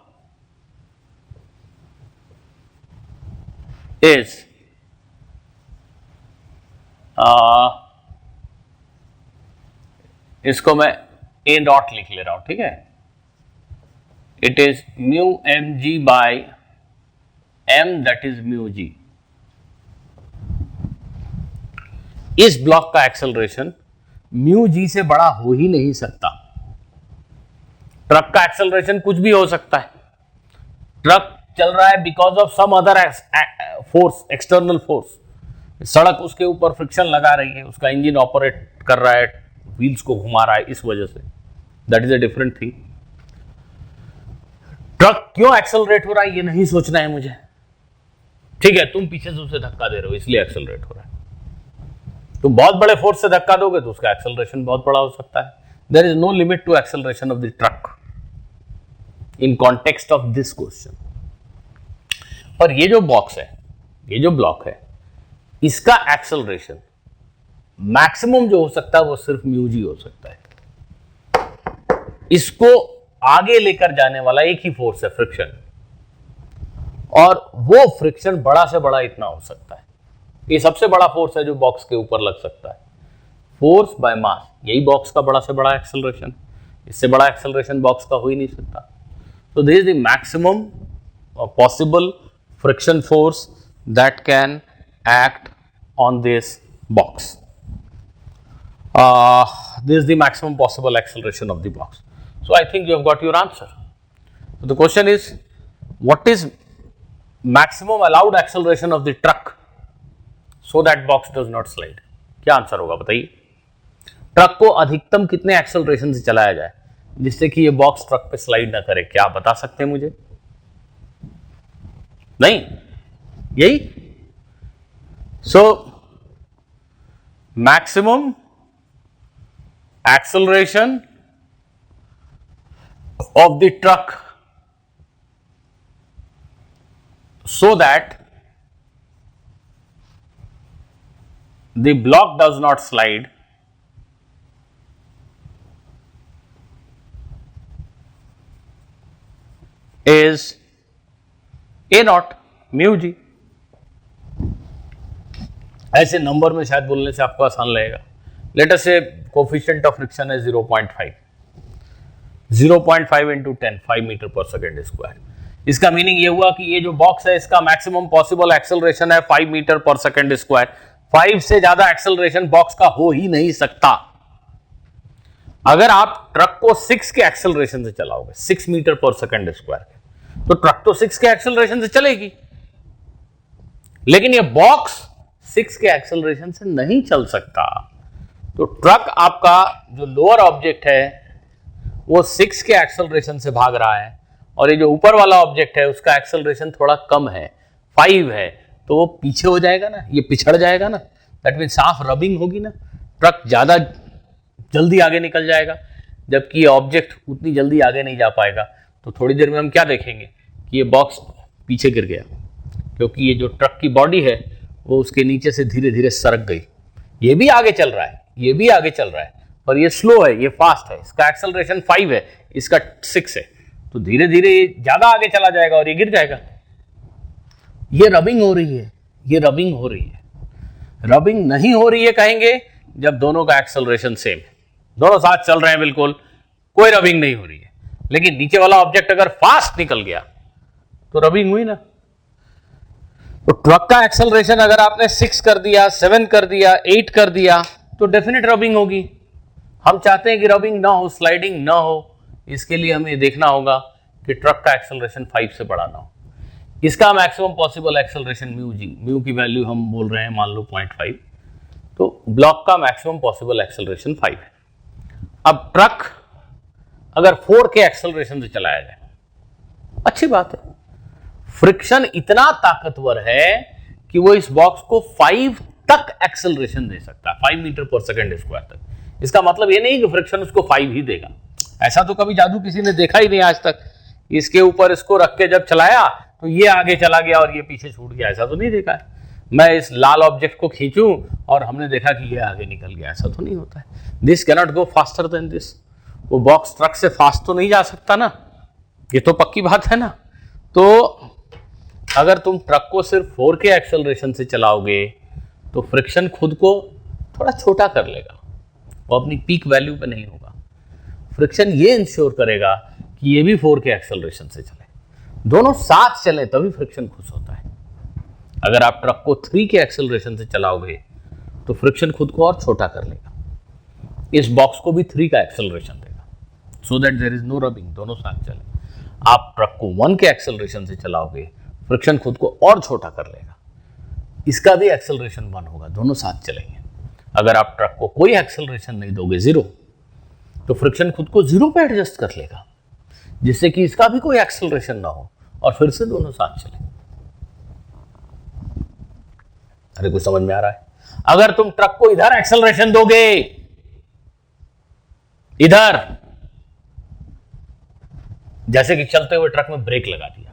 S1: is इसको मैं ए डॉट लिख ले रहा हूं, ठीक है। It is mu m g by m, that is mu g. इस ब्लॉक का एक्सेलरेशन म्यू जी से बड़ा हो ही नहीं सकता। ट्रक का एक्सेलरेशन कुछ भी हो सकता है। ट्रक चल रहा है because of some other force, external force. सड़क उसके ऊपर फ्रिक्शन लगा रही है, उसका इंजन ऑपरेट कर रहा है, व्हील्स को घुमा रहा है, इस वजह से। That is a different thing. Truck क्यों एक्सेलरेट हो रहा है ये नहीं सोचना है मुझे, ठीक है। तुम पीछे से उसे धक्का दे रहे हो इसलिए एक्सेलरेट हो रहा है। तुम बहुत बड़े फोर्स से धक्का दोगे तो उसका एक्सेलरेशन बहुत बड़ा हो सकता है। There is no limit to acceleration of the truck in context of this question. और ये जो बॉक्स है, ये जो ब्लॉक है, इसका एक्सेलरेशन मैक्सिमम जो हो सकता है वो सिर्फ म्यू जी हो सकता है। इसको आगे लेकर जाने वाला एक ही फोर्स है, फ्रिक्शन। और वो फ्रिक्शन बड़ा से बड़ा इतना हो सकता है। ये सबसे बड़ा फोर्स है जो बॉक्स के ऊपर लग सकता है, फोर्स बाय मास। यही बॉक्स का बड़ा से बड़ा एक्सेलरेशन, इससे बड़ा एक्सेलरेशन बॉक्स का हो ही नहीं सकता। So this is the maximum possible friction force that can act on this box. This is the maximum possible acceleration of the box. So I think you have got your answer. So the question is, what is maximum allowed acceleration of the truck so that box does not slide? क्या answer होगा बताइए। Truck को अधिकतम कितने acceleration से चलाया जाए जिससे कि ये बॉक्स ट्रक पे स्लाइड ना करे? क्या आप बता सकते हैं मुझे? नहीं, यही। So maximum acceleration of the truck so that the block does not slide is A naught mu g. ऐसे नंबर में शायद बोलने से आपको आसान लगेगा। लेट अस से कोफिशिएंट ऑफ फ्रिक्शन है 0.5, 0.5 इंटू 10, 5 मीटर पर सेकेंड स्क्वायर। इसका मीनिंग ये हुआ कि ये जो बॉक्स है इसका मैक्सिमम पॉसिबल एक्सेलरेशन है 5 मीटर पर सेकेंड स्क्वायर। 5 से ज्यादा एक्सेलरेशन बॉक्स का हो ही नहीं सकता। अगर आप ट्रक को 6 के एक्सेलरेशन से चलाओगे, 6 मीटर पर सेकेंड स्क्वायर, तो ट्रक तो 6 के एक्सेलरेशन से चलेगी, लेकिन ये बॉक्स 6 के एक्सेलरेशन से नहीं चल सकता। तो ट्रक आपका जो लोअर ऑब्जेक्ट है वो 6 के एक्सेलरेशन से भाग रहा है, और ये जो ऊपर वाला ऑब्जेक्ट है उसका एक्सेलरेशन थोड़ा कम है, 5 है, तो वो पीछे हो जाएगा ना, ये पिछड़ जाएगा ना। दैट मीन साफ रबिंग होगी ना, ट्रक ज्यादा जल्दी आगे निकल जाएगा, जबकि ये ऑब्जेक्ट उतनी जल्दी आगे नहीं जा पाएगा। तो थोड़ी देर में हम क्या देखेंगे कि ये बॉक्स पीछे गिर गया, क्योंकि ये जो ट्रक की बॉडी है वो उसके नीचे से धीरे धीरे सरक गई। ये भी आगे चल रहा है, ये भी आगे चल रहा है, पर ये स्लो है, ये फास्ट है। इसका एक्सेलरेशन 5 है, इसका 6 है, तो धीरे धीरे ये ज्यादा आगे चला जाएगा और ये गिर जाएगा। ये रबिंग हो रही है, ये रबिंग हो रही है। रबिंग नहीं हो रही है कहेंगे जब दोनों का एक्सेलरेशन सेम है, दोनों साथ चल रहे हैं, बिल्कुल कोई रबिंग नहीं हो रही है। लेकिन नीचे वाला ऑब्जेक्ट अगर फास्ट निकल गया तो रबिंग हुई ना। तो ट्रक का एक्सेलरेशन अगर आपने 6 कर दिया, 7 कर दिया, 8 कर दिया, तो डेफिनेट रबिंग होगी। हम चाहते हैं कि रबिंग ना हो, स्लाइडिंग ना हो। इसके लिए हमें देखना होगा कि ट्रक का एक्सेलरेशन 5 से बड़ा ना हो। इसका maximum possible acceleration mu G, mu की वैल्यू हम बोल रहे हैं मान लो 0.5, तो ब्लॉक का मैक्सिमम पॉसिबल एक्सेलरेशन 5 है। अब ट्रक अगर 4 के एक्सेलरेशन से चलाया जाए, अच्छी बात है। फ्रिक्शन इतना ताकतवर है कि वो इस बॉक्स को 5 तक एक्सेलरेशन दे सकता है, 5 मीटर पर सेकेंड स्क्वायर तक। इसका मतलब ये नहीं कि फ्रिक्शन उसको 5 ही देगा, ऐसा तो कभी जादू किसी ने देखा ही नहीं आज तक। इसके ऊपर इसको रख के जब चलाया तो ये आगे चला गया और ये पीछे छूट गया, ऐसा तो नहीं देखा है। मैं इस लाल ऑब्जेक्ट को खींचूं और हमने देखा कि ये आगे निकल गया, ऐसा तो नहीं होता है। This cannot go faster than this. वो बॉक्स ट्रक से फास्ट तो नहीं जा सकता ना, ये तो पक्की बात है ना। तो अगर तुम ट्रक को सिर्फ 4 के एक्सेलरेशन से चलाओगे तो फ्रिक्शन खुद को थोड़ा छोटा कर लेगा, वो अपनी पीक वैल्यू पे नहीं होगा। फ्रिक्शन ये इंश्योर करेगा कि ये भी 4 के एक्सेलरेशन से चले, दोनों साथ चले तभी फ्रिक्शन खुश होता है। अगर आप ट्रक को 3 के एक्सेलरेशन से चलाओगे तो फ्रिक्शन खुद को और छोटा कर लेगा, इस बॉक्स को भी 3 का एक्सेलरेशन देगा, so that there is no rubbing, दोनों साथ चले। आप ट्रक को 1 के एक्सेलरेशन से चलाओगे, फ्रिक्शन खुद को और छोटा कर लेगा, इसका भी एक्सेलरेशन 1 होगा, दोनों साथ चलेंगे। अगर आप ट्रक को कोई एक्सेलरेशन नहीं दोगे 0, तो फ्रिक्शन खुद को 0 पे एडजस्ट कर लेगा, जिससे कि इसका भी कोई एक्सेलरेशन ना हो और फिर से दोनों साथ चले। अरे कुछ समझ में आ रहा है? अगर तुम ट्रक को इधर एक्सेलरेशन दोगे, इधर, जैसे कि चलते हुए ट्रक में ब्रेक लगा दिया,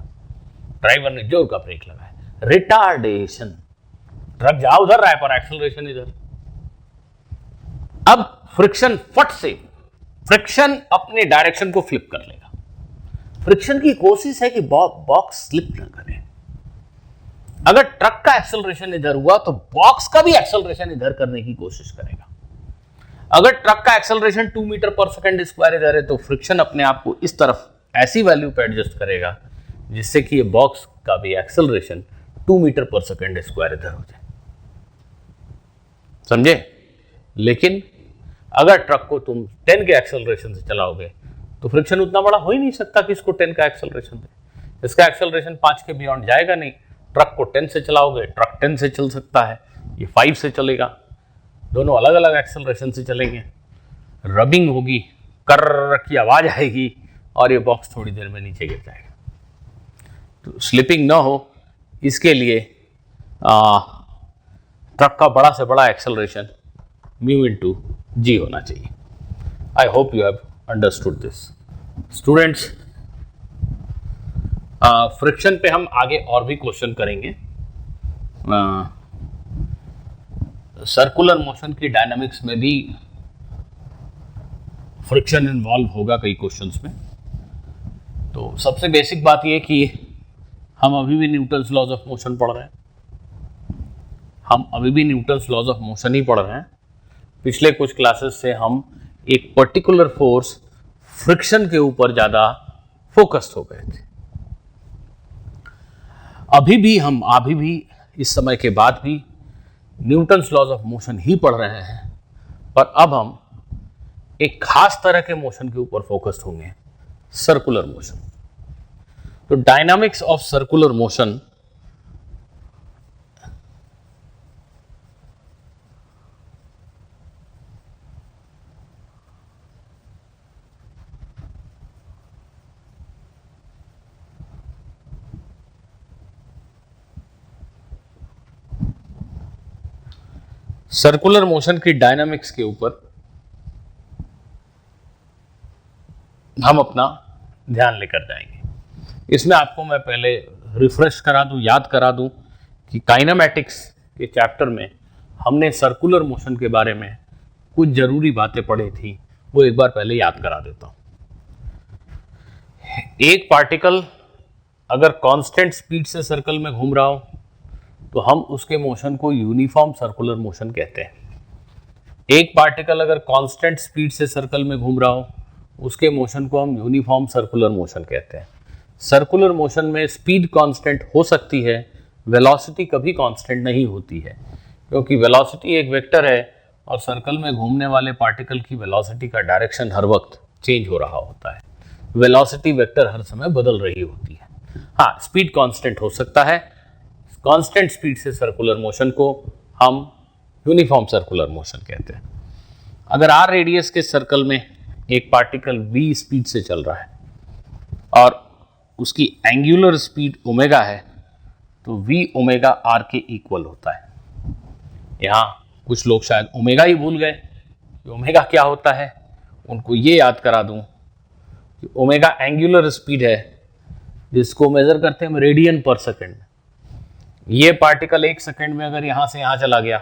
S1: ड्राइवर ने जोर का ब्रेक लगाया, रिटार्डेशन, ट्रक जा उधर रहा है पर एक्सेलरेशन इधर। अब फ्रिक्शन फट से फ्रिक्शन अपने डायरेक्शन को फ्लिप कर लेगा। फ्रिक्शन की कोशिश है कि बॉक्स स्लिप न करे। अगर ट्रक का एक्सेलरेशन इधर हुआ तो बॉक्स का भी एक्सेलरेशन इधर करने की कोशिश करेगा। अगर ट्रक का एक्सेलरेशन 2 मीटर पर सेकंड स्क्वायर इधर है तो फ्रिक्शन अपने आप को इस तरफ ऐसी वैल्यू पे एडजस्ट करेगा जिससे कि ये बॉक्स का भी एक्सेलरेशन 2 मीटर पर सेकंड स्क्वायर इधर हो जाए। समझे? लेकिन अगर ट्रक को तुम 10 के एक्सेलरेशन से चलाओगे तो फ्रिक्शन उतना बड़ा हो ही नहीं सकता कि इसको 10 का एक्सेलरेशन दे। इसका एक्सेलरेशन 5 के बियॉन्ड जाएगा नहीं। ट्रक को 10 से चलाओगे, ट्रक 10 से चल सकता है, ये 5 से चलेगा, दोनों अलग अलग एक्सेलरेशन से चलेंगे, रबिंग होगी, कर्र की आवाज आएगी और ये बॉक्स थोड़ी देर में नीचे गिर जाएगा। तो स्लिपिंग ना हो इसके लिए ट्रक का बड़ा से बड़ा एक्सेलरेशन म्यू इनटू जी होना चाहिए। I hope you have understood this students. Friction पे हम आगे और भी क्वेश्चन करेंगे। सर्कुलर मोशन की डायनामिक्स में भी फ्रिक्शन इन्वॉल्व होगा कई क्वेश्चंस में। तो सबसे बेसिक बात यह कि हम अभी भी न्यूटन्स लॉज ऑफ मोशन पढ़ रहे हैं। ही पढ़ रहे हैं। पिछले कुछ क्लासेस से हम एक पर्टिकुलर फोर्स फ्रिक्शन के ऊपर ज़्यादा फोकस्ड हो गए थे। अभी भी इस समय के बाद भी न्यूटन्स लॉज ऑफ मोशन ही पढ़ रहे हैं, पर अब हम एक खास तरह के मोशन के ऊपर फोकस्ड होंगे, सर्कुलर मोशन। तो dynamics of circular motion circular motion की डायनामिक्स के ऊपर हम अपना ध्यान लेकर जाएंगे। इसमें आपको मैं पहले रिफ्रेश करा दूं, याद करा दूं कि काइनेमैटिक्स के चैप्टर में हमने सर्कुलर मोशन के बारे में कुछ जरूरी बातें पढ़ी थी, वो एक बार पहले याद करा देता हूं। एक पार्टिकल अगर कांस्टेंट स्पीड से सर्कल में घूम रहा हो तो हम उसके मोशन को यूनिफॉर्म सर्कुलर मोशन कहते हैं। एक पार्टिकल अगर कांस्टेंट स्पीड से सर्कल में घूम रहा हो उसके मोशन को हम यूनिफॉर्म सर्कुलर मोशन कहते हैं। सर्कुलर मोशन में स्पीड कांस्टेंट हो सकती है, वेलोसिटी कभी कांस्टेंट नहीं होती है, क्योंकि वेलोसिटी एक वेक्टर है और सर्कल में घूमने वाले पार्टिकल की वेलोसिटी का डायरेक्शन हर वक्त चेंज हो रहा होता है। वेलोसिटी वेक्टर हर समय बदल रही होती है। हाँ, स्पीड कांस्टेंट हो सकता है। कांस्टेंट स्पीड से सर्कुलर मोशन को हम यूनिफॉर्म सर्कुलर मोशन कहते हैं। अगर r रेडियस के सर्कल में एक पार्टिकल v स्पीड से चल रहा है और उसकी एंगुलर स्पीड ओमेगा है तो v ओमेगा r के इक्वल होता है। यहाँ कुछ लोग शायद ओमेगा ही भूल गए कि ओमेगा क्या होता है। उनको ये याद करा दूं कि ओमेगा एंगुलर स्पीड है जिसको मेजर करते हैं हम रेडियन पर सेकेंड। ये पार्टिकल 1 सेकेंड में अगर यहाँ से यहाँ चला गया,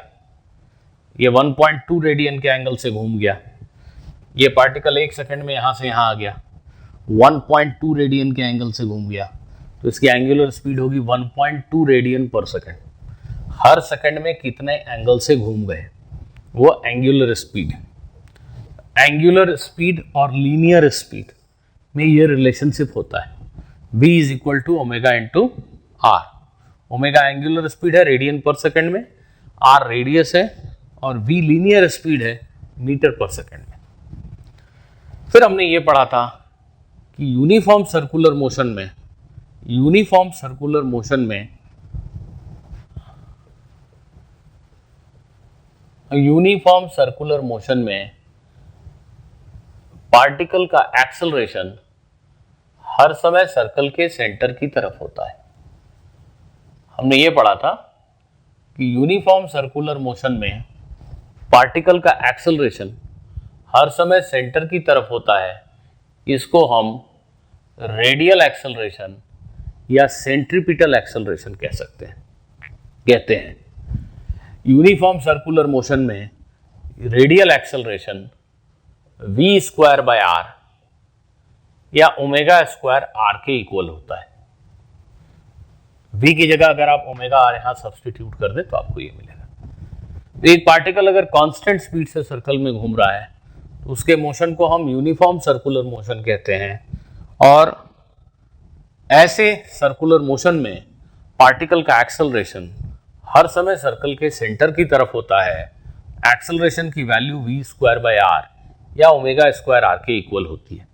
S1: ये 1.2 रेडियन के एंगल से घूम गया, ये पार्टिकल 1 सेकंड में यहां से यहां आ गया, 1.2 रेडियन के एंगल से घूम गया, तो इसकी एंगुलर स्पीड होगी 1.2 रेडियन पर सेकंड। हर सेकंड में कितने एंगल से घूम गए, वो एंगुलर स्पीड है। एंगुलर स्पीड और लीनियर स्पीड में ये रिलेशनशिप होता है, v is equal to omega into R. Omega angular speed है रेडियन पर सेकंड में, आर रेडियस है, और v लीनियर स्पीड है मीटर पर सेकंड में। फिर हमने ये पढ़ा था कि यूनिफॉर्म सर्कुलर मोशन में पार्टिकल का एक्सेलरेशन हर समय सर्कल के सेंटर की तरफ होता है। हमने ये पढ़ा था कि यूनिफॉर्म सर्कुलर मोशन में पार्टिकल का एक्सेलरेशन हर समय सेंटर की तरफ होता है। इसको हम रेडियल एक्सेलरेशन या सेंट्रीपिटल एक्सेलरेशन कहते हैं। यूनिफॉर्म सर्कुलर मोशन में radial acceleration v square by R या ओमेगा स्क्वायर आर के इक्वल होता है। v की जगह अगर आप ओमेगा आर यहां सब्सटीट्यूट कर दें तो आपको ये मिलेगा। एक पार्टिकल अगर कांस्टेंट स्पीड से सर्कल में घूम रहा है तो उसके मोशन को हम यूनिफॉर्म सर्कुलर मोशन कहते हैं, और ऐसे सर्कुलर मोशन में पार्टिकल का एक्सेलरेशन हर समय सर्कल के सेंटर की तरफ होता है। एक्सेलरेशन की value v square by R या ओमेगा स्क्वायर आर के इक्वल होती है।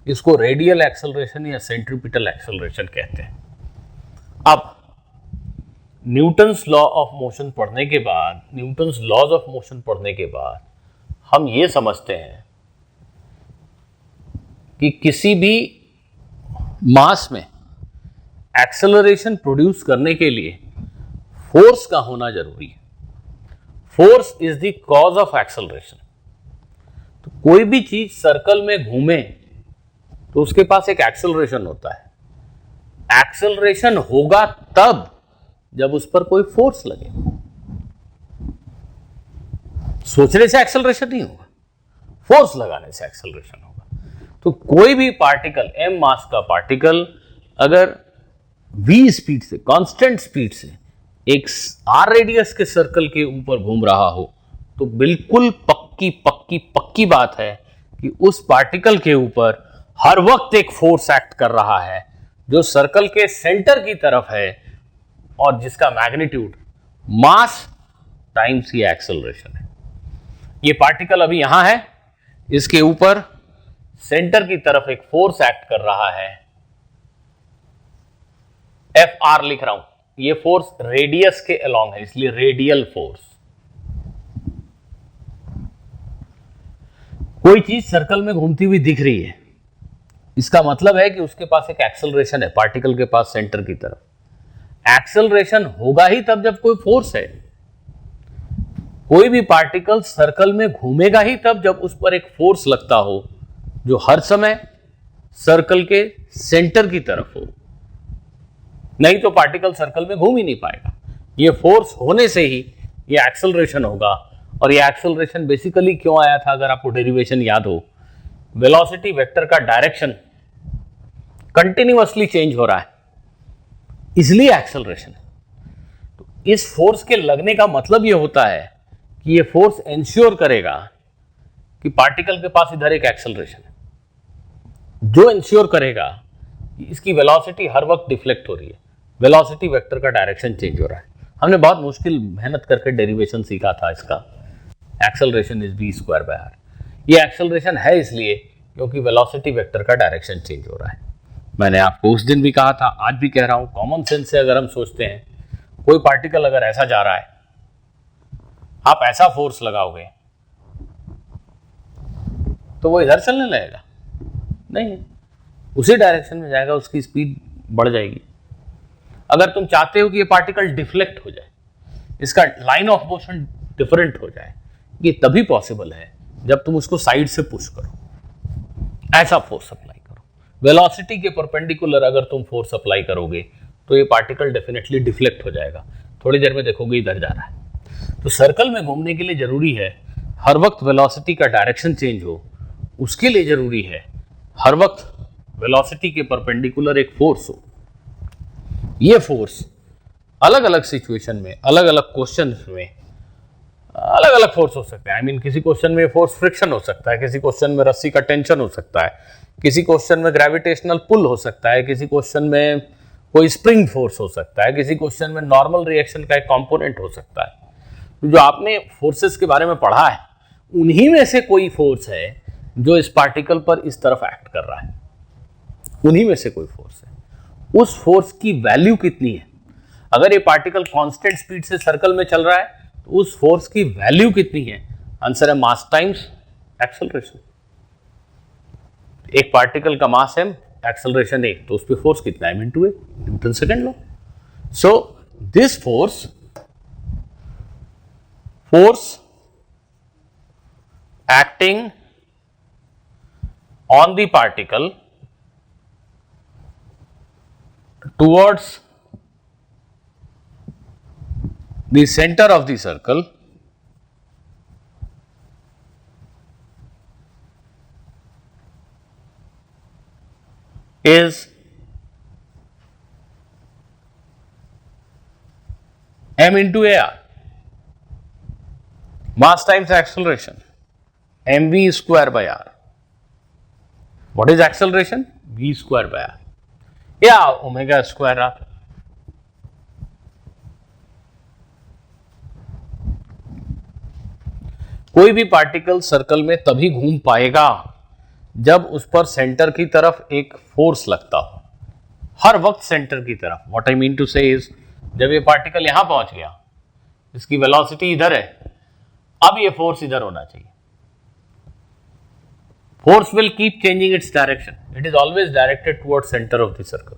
S1: इसको रेडियल एक्सेलरेशन या सेंट्रीपिटल एक्सेलरेशन कहते हैं। अब न्यूटन्स लॉ ऑफ मोशन पढ़ने के बाद, न्यूटन्स लॉज ऑफ मोशन पढ़ने के बाद हम ये समझते हैं कि किसी भी मास में एक्सेलरेशन प्रोड्यूस करने के लिए फोर्स का होना जरूरी है। Force is the cause of acceleration. तो कोई भी चीज सर्कल में घूमे तो उसके पास एक एक्सेलरेशन होता है। एक्सेलरेशन होगा तब जब उस पर कोई फोर्स लगे। सोचने से एक्सेलरेशन नहीं होगा, फोर्स लगाने से एक्सेलरेशन होगा। तो कोई भी पार्टिकल, m मास का पार्टिकल अगर v स्पीड से, कांस्टेंट स्पीड से एक r रेडियस के सर्कल के ऊपर घूम रहा हो तो बिल्कुल पक्की बात है कि उस पार्टिकल के ऊपर हर वक्त एक फोर्स एक्ट कर रहा है जो सर्कल के सेंटर की तरफ है और जिसका मैग्नीट्यूड मास टाइम्स ये एक्सेलरेशन है। ये पार्टिकल अभी यहां है, इसके ऊपर सेंटर की तरफ एक फोर्स एक्ट कर रहा है, Fr लिख रहा हूं। ये फोर्स रेडियस के अलोंग है, इसलिए रेडियल फोर्स। कोई चीज सर्कल में घूमती हुई दिख रही है, इसका मतलब है कि उसके पास एक एक्सेलरेशन है पार्टिकल के पास सेंटर की तरफ। एक्सेलरेशन होगा ही तब जब कोई फोर्स है। कोई भी पार्टिकल सर्कल में घूमेगा ही तब जब उस पर एक फोर्स लगता हो जो हर समय सर्कल के सेंटर की तरफ हो, नहीं तो पार्टिकल सर्कल में घूम ही नहीं पाएगा। ये फोर्स होने से ही ये एक्सेलरेशन होगा। और ये एक्सेलरेशन बेसिकली क्यों आया था, अगर आपको डेरिवेशन याद हो, वेलोसिटी वेक्टर का डायरेक्शन कंटिन्यूअसली चेंज हो रहा है, इसलिए एक्सेलरेशन है। तो इस फोर्स के लगने का मतलब ये होता है कि ये फोर्स इंश्योर करेगा कि पार्टिकल के पास इधर एक एक्सेलरेशन है, जो इंश्योर करेगा कि इसकी वेलोसिटी हर वक्त डिफ्लेक्ट हो रही है, वेलोसिटी वेक्टर का डायरेक्शन चेंज हो रहा है। हमने बहुत मुश्किल मेहनत करके डेरिवेशन सीखा था इसका, acceleration is v square by R. ये एक्सेलरेशन है इसलिए क्योंकि वेलोसिटी वेक्टर का डायरेक्शन चेंज हो रहा है। मैंने आपको उस दिन भी कहा था, आज भी कह रहा हूं, कॉमन सेंस से अगर हम सोचते हैं, कोई पार्टिकल अगर ऐसा जा रहा है, आप ऐसा फोर्स लगाओगे तो वो इधर चलने लगेगा? नहीं, उसी डायरेक्शन में जाएगा, उसकी स्पीड बढ़ जाएगी। अगर तुम चाहते हो कि ये पार्टिकल डिफ्लेक्ट हो जाए, इसका लाइन ऑफ मोशन डिफरेंट हो जाए, ये तभी पॉसिबल है जब तुम उसको साइड से पुश करो, ऐसा फोर्स अप्लाई करो। वेलोसिटी के परपेंडिकुलर अगर तुम फोर्स अप्लाई करोगे तो ये पार्टिकल डेफिनेटली डिफ्लेक्ट हो जाएगा। थोड़ी देर में देखोगे इधर जा रहा है। तो सर्कल में घूमने के लिए जरूरी है हर वक्त वेलोसिटी का डायरेक्शन चेंज हो उसके लिए जरूरी है हर वक्त वेलोसिटी के परपेंडिकुलर एक फोर्स हो। ये फोर्स अलग अलग सिचुएशन में, अलग अलग क्वेश्चन में अलग अलग फोर्स हो सकते हैं। आई मीन किसी क्वेश्चन में फोर्स फ्रिक्शन हो सकता है, किसी क्वेश्चन में रस्सी का टेंशन हो सकता है, किसी क्वेश्चन में ग्रेविटेशनल पुल हो सकता है, किसी क्वेश्चन में कोई स्प्रिंग फोर्स हो सकता है, किसी क्वेश्चन में नॉर्मल रिएक्शन का एक कंपोनेंट हो सकता है। जो आपने फोर्सेस के बारे में पढ़ा है उन्हीं में से कोई फोर्स है जो इस पार्टिकल पर इस तरफ एक्ट कर रहा है, उन्हीं में से कोई फोर्स है। उस फोर्स की वैल्यू कितनी है? अगर ये पार्टिकल कांस्टेंट स्पीड से सर्कल में चल रहा है तो उस फोर्स की वैल्यू कितनी है? आंसर है मास टाइम्स एक्सेलरेशन। एक पार्टिकल का मास m, एक्सेलरेशन a, तो उस पर फोर्स कितना है? m × a, Newton second law. So this force acting on the particle towards the center of the circle is m × ar, mass times acceleration, mv square by r. What is acceleration? v square by r, या omega square r. कोई भी particle circle में तभी घूम पाएगा जब उस पर सेंटर की तरफ एक फोर्स लगता हो, हर वक्त सेंटर की तरफ। व्हाट आई मीन टू से इज, जब ये पार्टिकल यहां पहुंच गया, इसकी वेलोसिटी इधर है, अब ये फोर्स इधर होना चाहिए। Force will keep changing its direction, it is always directed towards centre of the circle.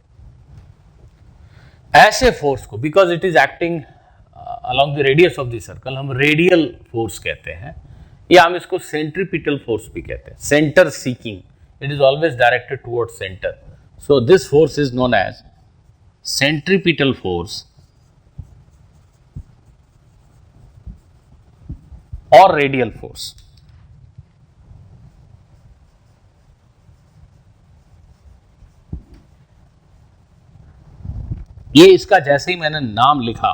S1: ऐसे फोर्स को, because it is acting along the radius of the circle, हम रेडियल फोर्स कहते हैं, या हम इसको सेंट्रीपिटल फोर्स भी कहते हैं। Centre seeking, it is always directed towards centre, so this force is known as centripetal force और रेडियल फोर्स। ये इसका जैसे ही मैंने नाम लिखा,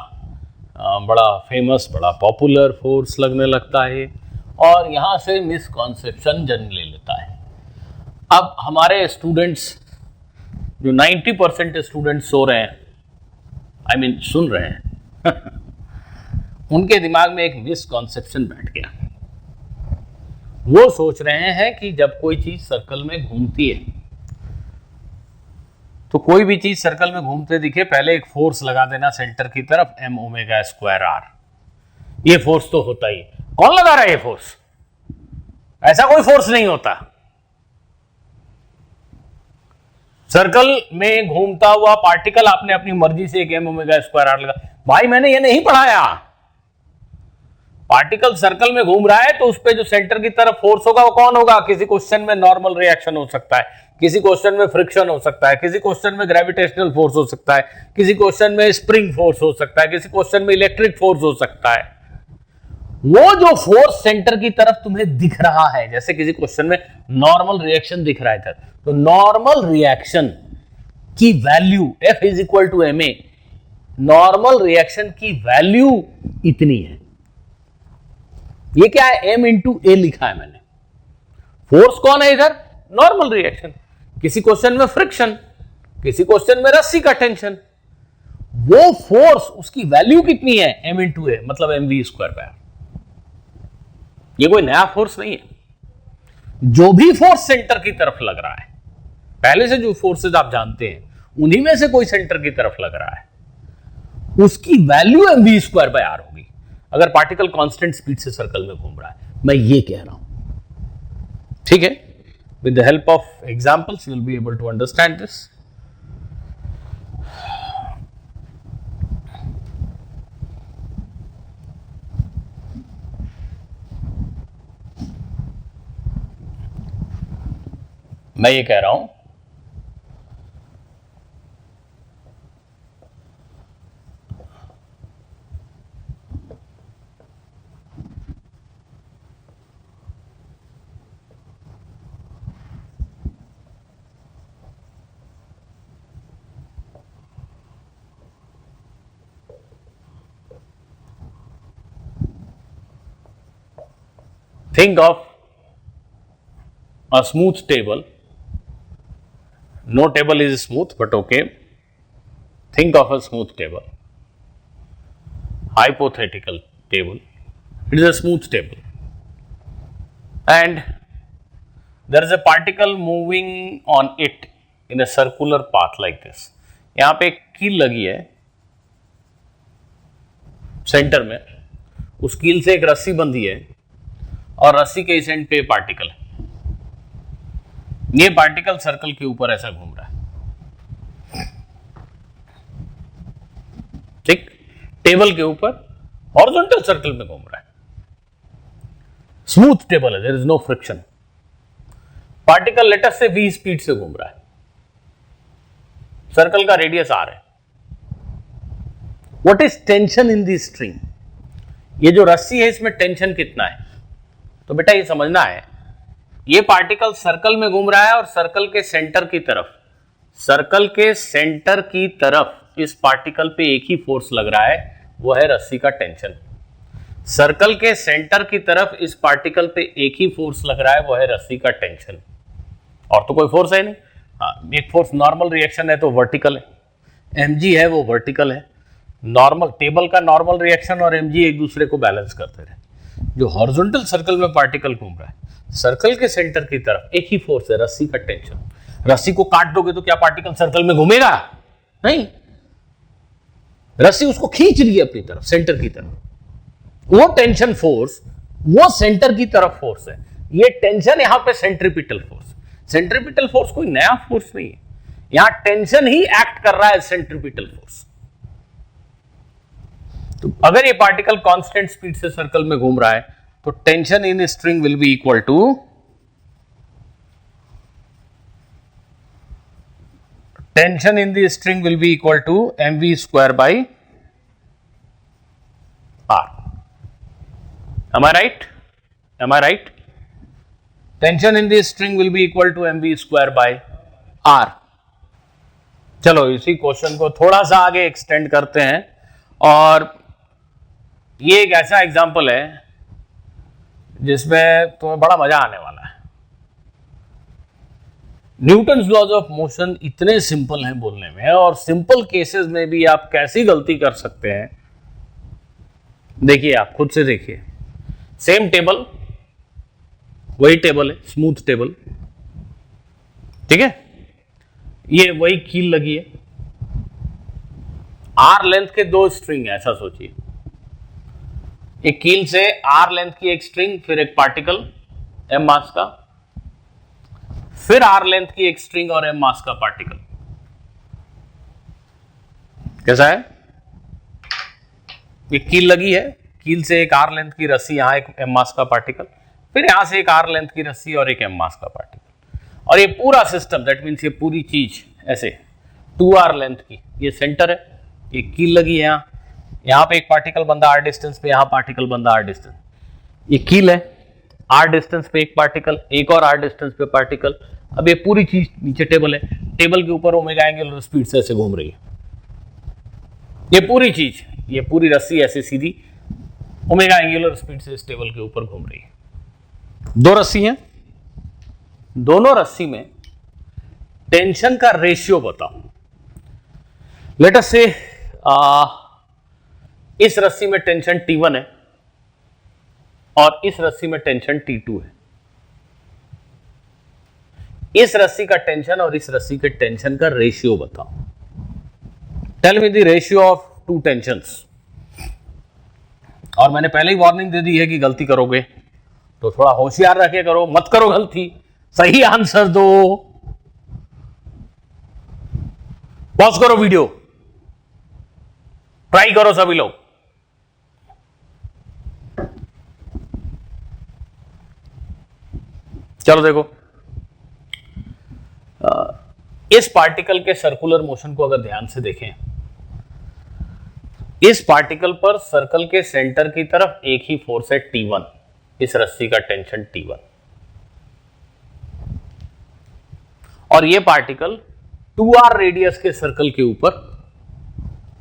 S1: बड़ा फेमस, बड़ा पॉपुलर फोर्स लगने लगता है और यहां से मिसकॉन्सेप्शन जन्म ले लेता है। अब हमारे स्टूडेंट्स, जो 90% स्टूडेंट्स सो रहे हैं, आई मीन सुन रहे हैं उनके दिमाग में एक मिसकॉन्सेप्शन बैठ गया। वो सोच रहे हैं कि जब कोई चीज सर्कल में घूमती है तो कोई भी चीज सर्कल में घूमते दिखे, पहले एक फोर्स लगा देना सेंटर की तरफ, m ओमेगा स्क्वायर r। ये फोर्स तो होता ही, कौन लगा रहा है ये फोर्स? ऐसा कोई फोर्स नहीं होता। सर्कल में घूमता हुआ पार्टिकल आपने अपनी मर्जी से एक m ओमेगा स्क्वायर r लगा। भाई मैंने ये नहीं पढ़ाया। पार्टिकल सर्कल में घूम रहा है तो उस पर जो सेंटर की तरफ फोर्स होगा वो कौन होगा? किसी क्वेश्चन में नॉर्मल रिएक्शन हो सकता है, किसी क्वेश्चन में फ्रिक्शन हो सकता है, किसी क्वेश्चन में ग्रेविटेशनल फोर्स हो सकता है, किसी क्वेश्चन में स्प्रिंग फोर्स हो सकता है, किसी क्वेश्चन में इलेक्ट्रिक फोर्स हो सकता है। वो जो फोर्स सेंटर की तरफ तुम्हें दिख रहा है, जैसे किसी क्वेश्चन में नॉर्मल रिएक्शन दिख रहा है इधर, तो नॉर्मल रिएक्शन की value F is equal to ma, normal reaction की वैल्यू इतनी है। ये क्या है? m इंटू a लिखा है मैंने। फोर्स कौन है इधर? Normal reaction. किसी क्वेश्चन में फ्रिक्शन, किसी क्वेश्चन में रस्सी का टेंशन। वो फोर्स, उसकी वैल्यू कितनी है? m इंटू a, मतलब mv स्क्वायर बाय r। ये कोई नया फोर्स नहीं है। जो भी फोर्स सेंटर की तरफ लग रहा है, पहले से जो फोर्सेज आप जानते हैं उन्हीं में से कोई सेंटर की तरफ लग रहा है, उसकी value mv square by r होगी अगर पार्टिकल कांस्टेंट स्पीड से सर्कल में घूम रहा है। मैं ये कह रहा हूं, ठीक है? With the help of examples you will be able to understand this. मैं ये कह रहा हूं, think of a smooth table. No table is smooth, but okay. Think of a smooth table. Hypothetical table. It is a smooth table. And there is a particle moving on it in a circular path like this. यहाँ पे एक कील लगी है centre में, उस कील से एक रस्सी बंधी है और रस्सी के इस एंड पे पार्टिकल है। ये पार्टिकल सर्कल के ऊपर ऐसा घूम रहा है, ठीक, टेबल के ऊपर हॉरिजॉन्टल सर्कल में घूम रहा है। स्मूथ टेबल है, there is no friction. Particle लेटर से v स्पीड से घूम रहा है, सर्कल का रेडियस r है। What is tension in the string? ये जो रस्सी है इसमें टेंशन कितना है? तो बेटा ये समझना है, ये पार्टिकल सर्कल में घूम रहा है और सर्कल के सेंटर की तरफ इस पार्टिकल पे एक ही फोर्स लग रहा है, वो है रस्सी का टेंशन। सर्कल के सेंटर की तरफ इस पार्टिकल पे एक ही फोर्स लग रहा है, वो है रस्सी का टेंशन, और तो कोई फोर्स है नहीं। हाँ, एक फोर्स नॉर्मल रिएक्शन है तो वर्टिकल है, mg है वो वर्टिकल है। नॉर्मल टेबल का नॉर्मल रिएक्शन और mg एक दूसरे को बैलेंस करते रहे। जो हॉरिजॉन्टल सर्कल में पार्टिकल घूम रहा है, सर्कल के सेंटर की तरफ एक ही फोर्स है, रस्सी का टेंशन। रस्सी को काट दोगे तो क्या पार्टिकल सर्कल में घूमेगा? नहीं, रस्सी उसको खींच रही है अपनी तरफ, सेंटर की तरफ। वो टेंशन फोर्स वो सेंटर की तरफ फोर्स है। ये टेंशन यहां पे सेंट्रीपिटल फोर्स। सेंट्रीपिटल फोर्स कोई नया फोर्स नहीं है, यहां टेंशन ही एक्ट कर रहा है सेंट्रीपिटल फोर्स। तो अगर ये पार्टिकल कांस्टेंट स्पीड से सर्कल में घूम रहा है तो tension in string will be equal to mv square by r. Am I right? Tension in the string will be equal to mv square by r. चलो इसी क्वेश्चन को थोड़ा सा आगे एक्सटेंड करते हैं, और ये एक ऐसा एग्जांपल है जिसमें तुम्हें बड़ा मजा आने वाला है। न्यूटन्स लॉज ऑफ मोशन इतने सिंपल हैं बोलने में, और सिंपल केसेस में भी आप कैसी गलती कर सकते हैं देखिए, आप खुद से देखिए। सेम टेबल, वही टेबल है, स्मूथ टेबल, ठीक है। ये वही कील लगी है, आर लेंथ के दो स्ट्रिंग है, ऐसा सोचिए। एक कील से आर लेंथ की एक स्ट्रिंग, फिर एक पार्टिकल m मास का, फिर आर लेंथ की एक स्ट्रिंग और m मास का पार्टिकल। कैसा है? एक कील लगी है, कील से एक आर लेंथ की रस्सी, यहां एक m मास का पार्टिकल, फिर यहां से एक आर लेंथ की रस्सी और एक m मास का पार्टिकल। और ये पूरा सिस्टम, दैट मीन्स ये पूरी चीज ऐसे 2r लेंथ की, ये सेंटर है, ये कील लगी है, यहां पे एक पार्टिकल बंदा r डिस्टेंस पे, यहां पार्टिकल बंदा r डिस्टेंस, ये कील है, r डिस्टेंस पे एक पार्टिकल, एक और r डिस्टेंस पे पार्टिकल। अब ये पूरी चीज नीचे टेबल है, टेबल के ऊपर ओमेगा एंगुलर स्पीड से ऐसे घूम रही है। ये पूरी चीज, ये पूरी रस्सी ऐसे सीधी ओमेगा एंगुलर स्पीड से इस टेबल के ऊपर घूम रही है। दो रस्सी हैं, दोनों रस्सी में टेंशन का रेशियो बताओ। लेट अस से इस रस्सी में टेंशन T1 है और इस रस्सी में टेंशन T2 है। इस रस्सी का टेंशन और इस रस्सी के टेंशन का रेशियो बताओ। Tell me the ratio of two tensions. और मैंने पहले ही वार्निंग दे दी है कि गलती करोगे तो थोड़ा होशियार रखे करो, मत करो गलती, सही आंसर दो। पॉज करो वीडियो, ट्राई करो सभी लोग। चलो देखो, इस पार्टिकल के सर्कुलर मोशन को अगर ध्यान से देखें, इस पार्टिकल पर सर्कल के सेंटर की तरफ एक ही फोर्स है T1, इस रस्सी का टेंशन T1, और यह पार्टिकल 2r रेडियस के सर्कल के ऊपर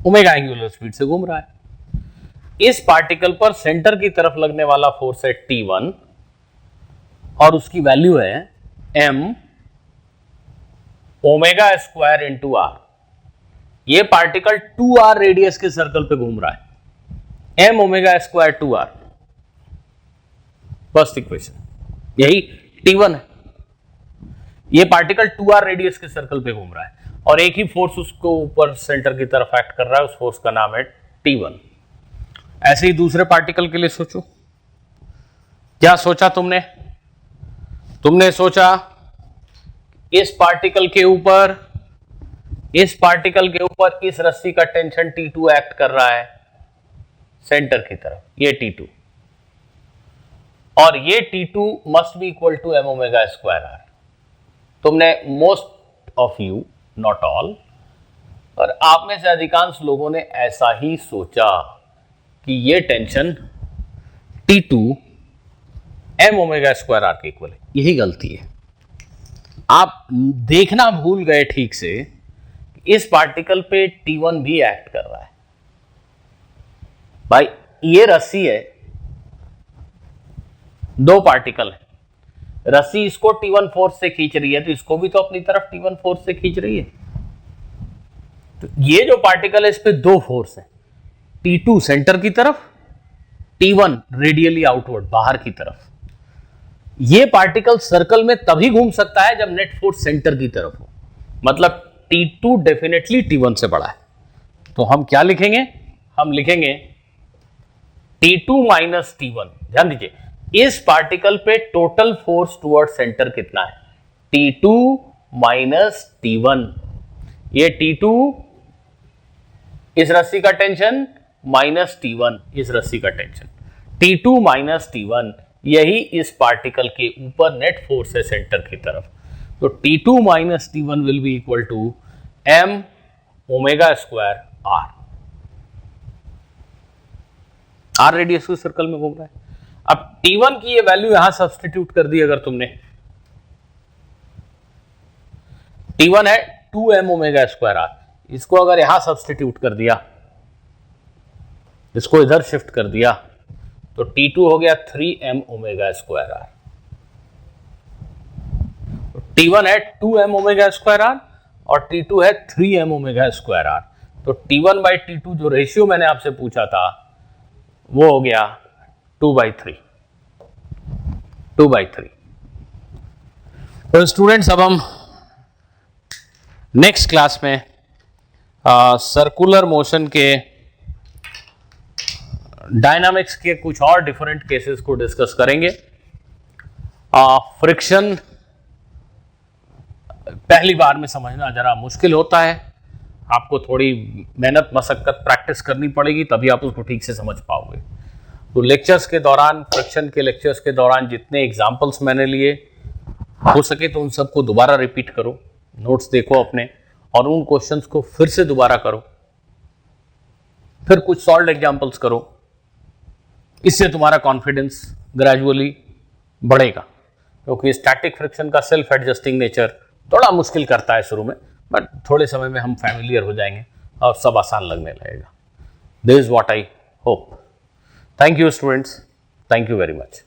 S1: ओमेगा एंगुलर स्पीड से घूम रहा है। इस पार्टिकल पर सेंटर की तरफ लगने वाला फोर्स है T1 और उसकी वैल्यू है m omega square into R. ये पार्टिकल 2r रेडियस के सर्कल पे घूम रहा है, m omega square 2r। First equation, यही T1 है। ये पार्टिकल 2r रेडियस के सर्कल पे घूम रहा है और एक ही फोर्स उसको ऊपर सेंटर की तरफ एक्ट कर रहा है, उस फोर्स का नाम है T1। ऐसे ही दूसरे पार्टिकल के लिए सोचो। क्या सोचा तुमने? तुमने सोचा इस पार्टिकल के ऊपर इस रस्सी का टेंशन T2 एक्ट कर रहा है सेंटर की तरफ, ये T2, और ये T2 must be equal to m omega square r. तुमने most of you, not all, और आप में से अधिकांश लोगों ने ऐसा ही सोचा कि ये tension T2 m omega square R के इक्वल है। यही गलती है, आप देखना भूल गए ठीक से इस पार्टिकल पे T1 भी एक्ट कर रहा है। भाई ये रस्सी है, दो पार्टिकल है, रस्सी इसको T1 फोर्स से खींच रही है तो इसको भी तो अपनी तरफ T1 फोर्स से खींच रही है। तो ये जो पार्टिकल है इस पे दो फोर्स है, T2 सेंटर की तरफ, T1 रेडियली आउटवर्ड बाहर की तरफ। ये पार्टिकल सर्कल में तभी घूम सकता है जब नेट फोर्स सेंटर की तरफ हो, मतलब T2 डेफिनेटली T1 से बड़ा है। तो हम क्या लिखेंगे? हम लिखेंगे T2 माइनस T1। ध्यान दीजिए, इस पार्टिकल पे टोटल फोर्स टुवर्ड सेंटर कितना है? T2 minus T1। ये T2 इस रस्सी का टेंशन माइनस T1 इस रस्सी का टेंशन, T2 माइनस T1, यही इस पार्टिकल के ऊपर नेट फोर्स है सेंटर की तरफ। तो T2 minus T1 will be equal to m omega square r। r radius के सर्कल में घूम रहा है। अब T1 की ये वैल्यू यहां सब्स्टिट्यूट कर दी अगर तुमने, T1 है 2m ओमेगा स्क्वायर r, इसको अगर यहां सब्स्टिट्यूट कर दिया, इसको इधर शिफ्ट कर दिया, तो T2 हो गया 3m omega square r। T1 है 2m ओमेगा स्क्वायर r और T2 है 3m ओमेगा स्क्वायर r। तो T1 बाई T2 जो रेशियो मैंने आपसे पूछा था वो हो गया 2/3। तो स्टूडेंट्स, अब हम नेक्स्ट क्लास में सर्कुलर मोशन के डायनामिक्स के कुछ और डिफरेंट केसेस को डिस्कस करेंगे। फ्रिक्शन पहली बार में समझना जरा मुश्किल होता है, आपको थोड़ी मेहनत मशक्कत प्रैक्टिस करनी पड़ेगी, तभी आप उसको ठीक से समझ पाओगे। तो लेक्चर्स के दौरान, फ्रिक्शन के लेक्चर्स के दौरान जितने एग्जाम्पल्स मैंने लिए, हो सके तो उन सबको दोबारा रिपीट करो, नोट्स देखो अपने और उन क्वेश्चंस को फिर से दोबारा करो, फिर कुछ सॉल्व एग्जाम्पल्स करो। इससे तुम्हारा कॉन्फिडेंस ग्रेजुअली बढ़ेगा, क्योंकि स्टैटिक फ्रिक्शन का सेल्फ एडजस्टिंग नेचर थोड़ा मुश्किल करता है शुरू में, बट थोड़े समय में हम फैमिलियर हो जाएंगे और सब आसान लगने लगेगा। This is what I hope. Thank you students, thank you very much.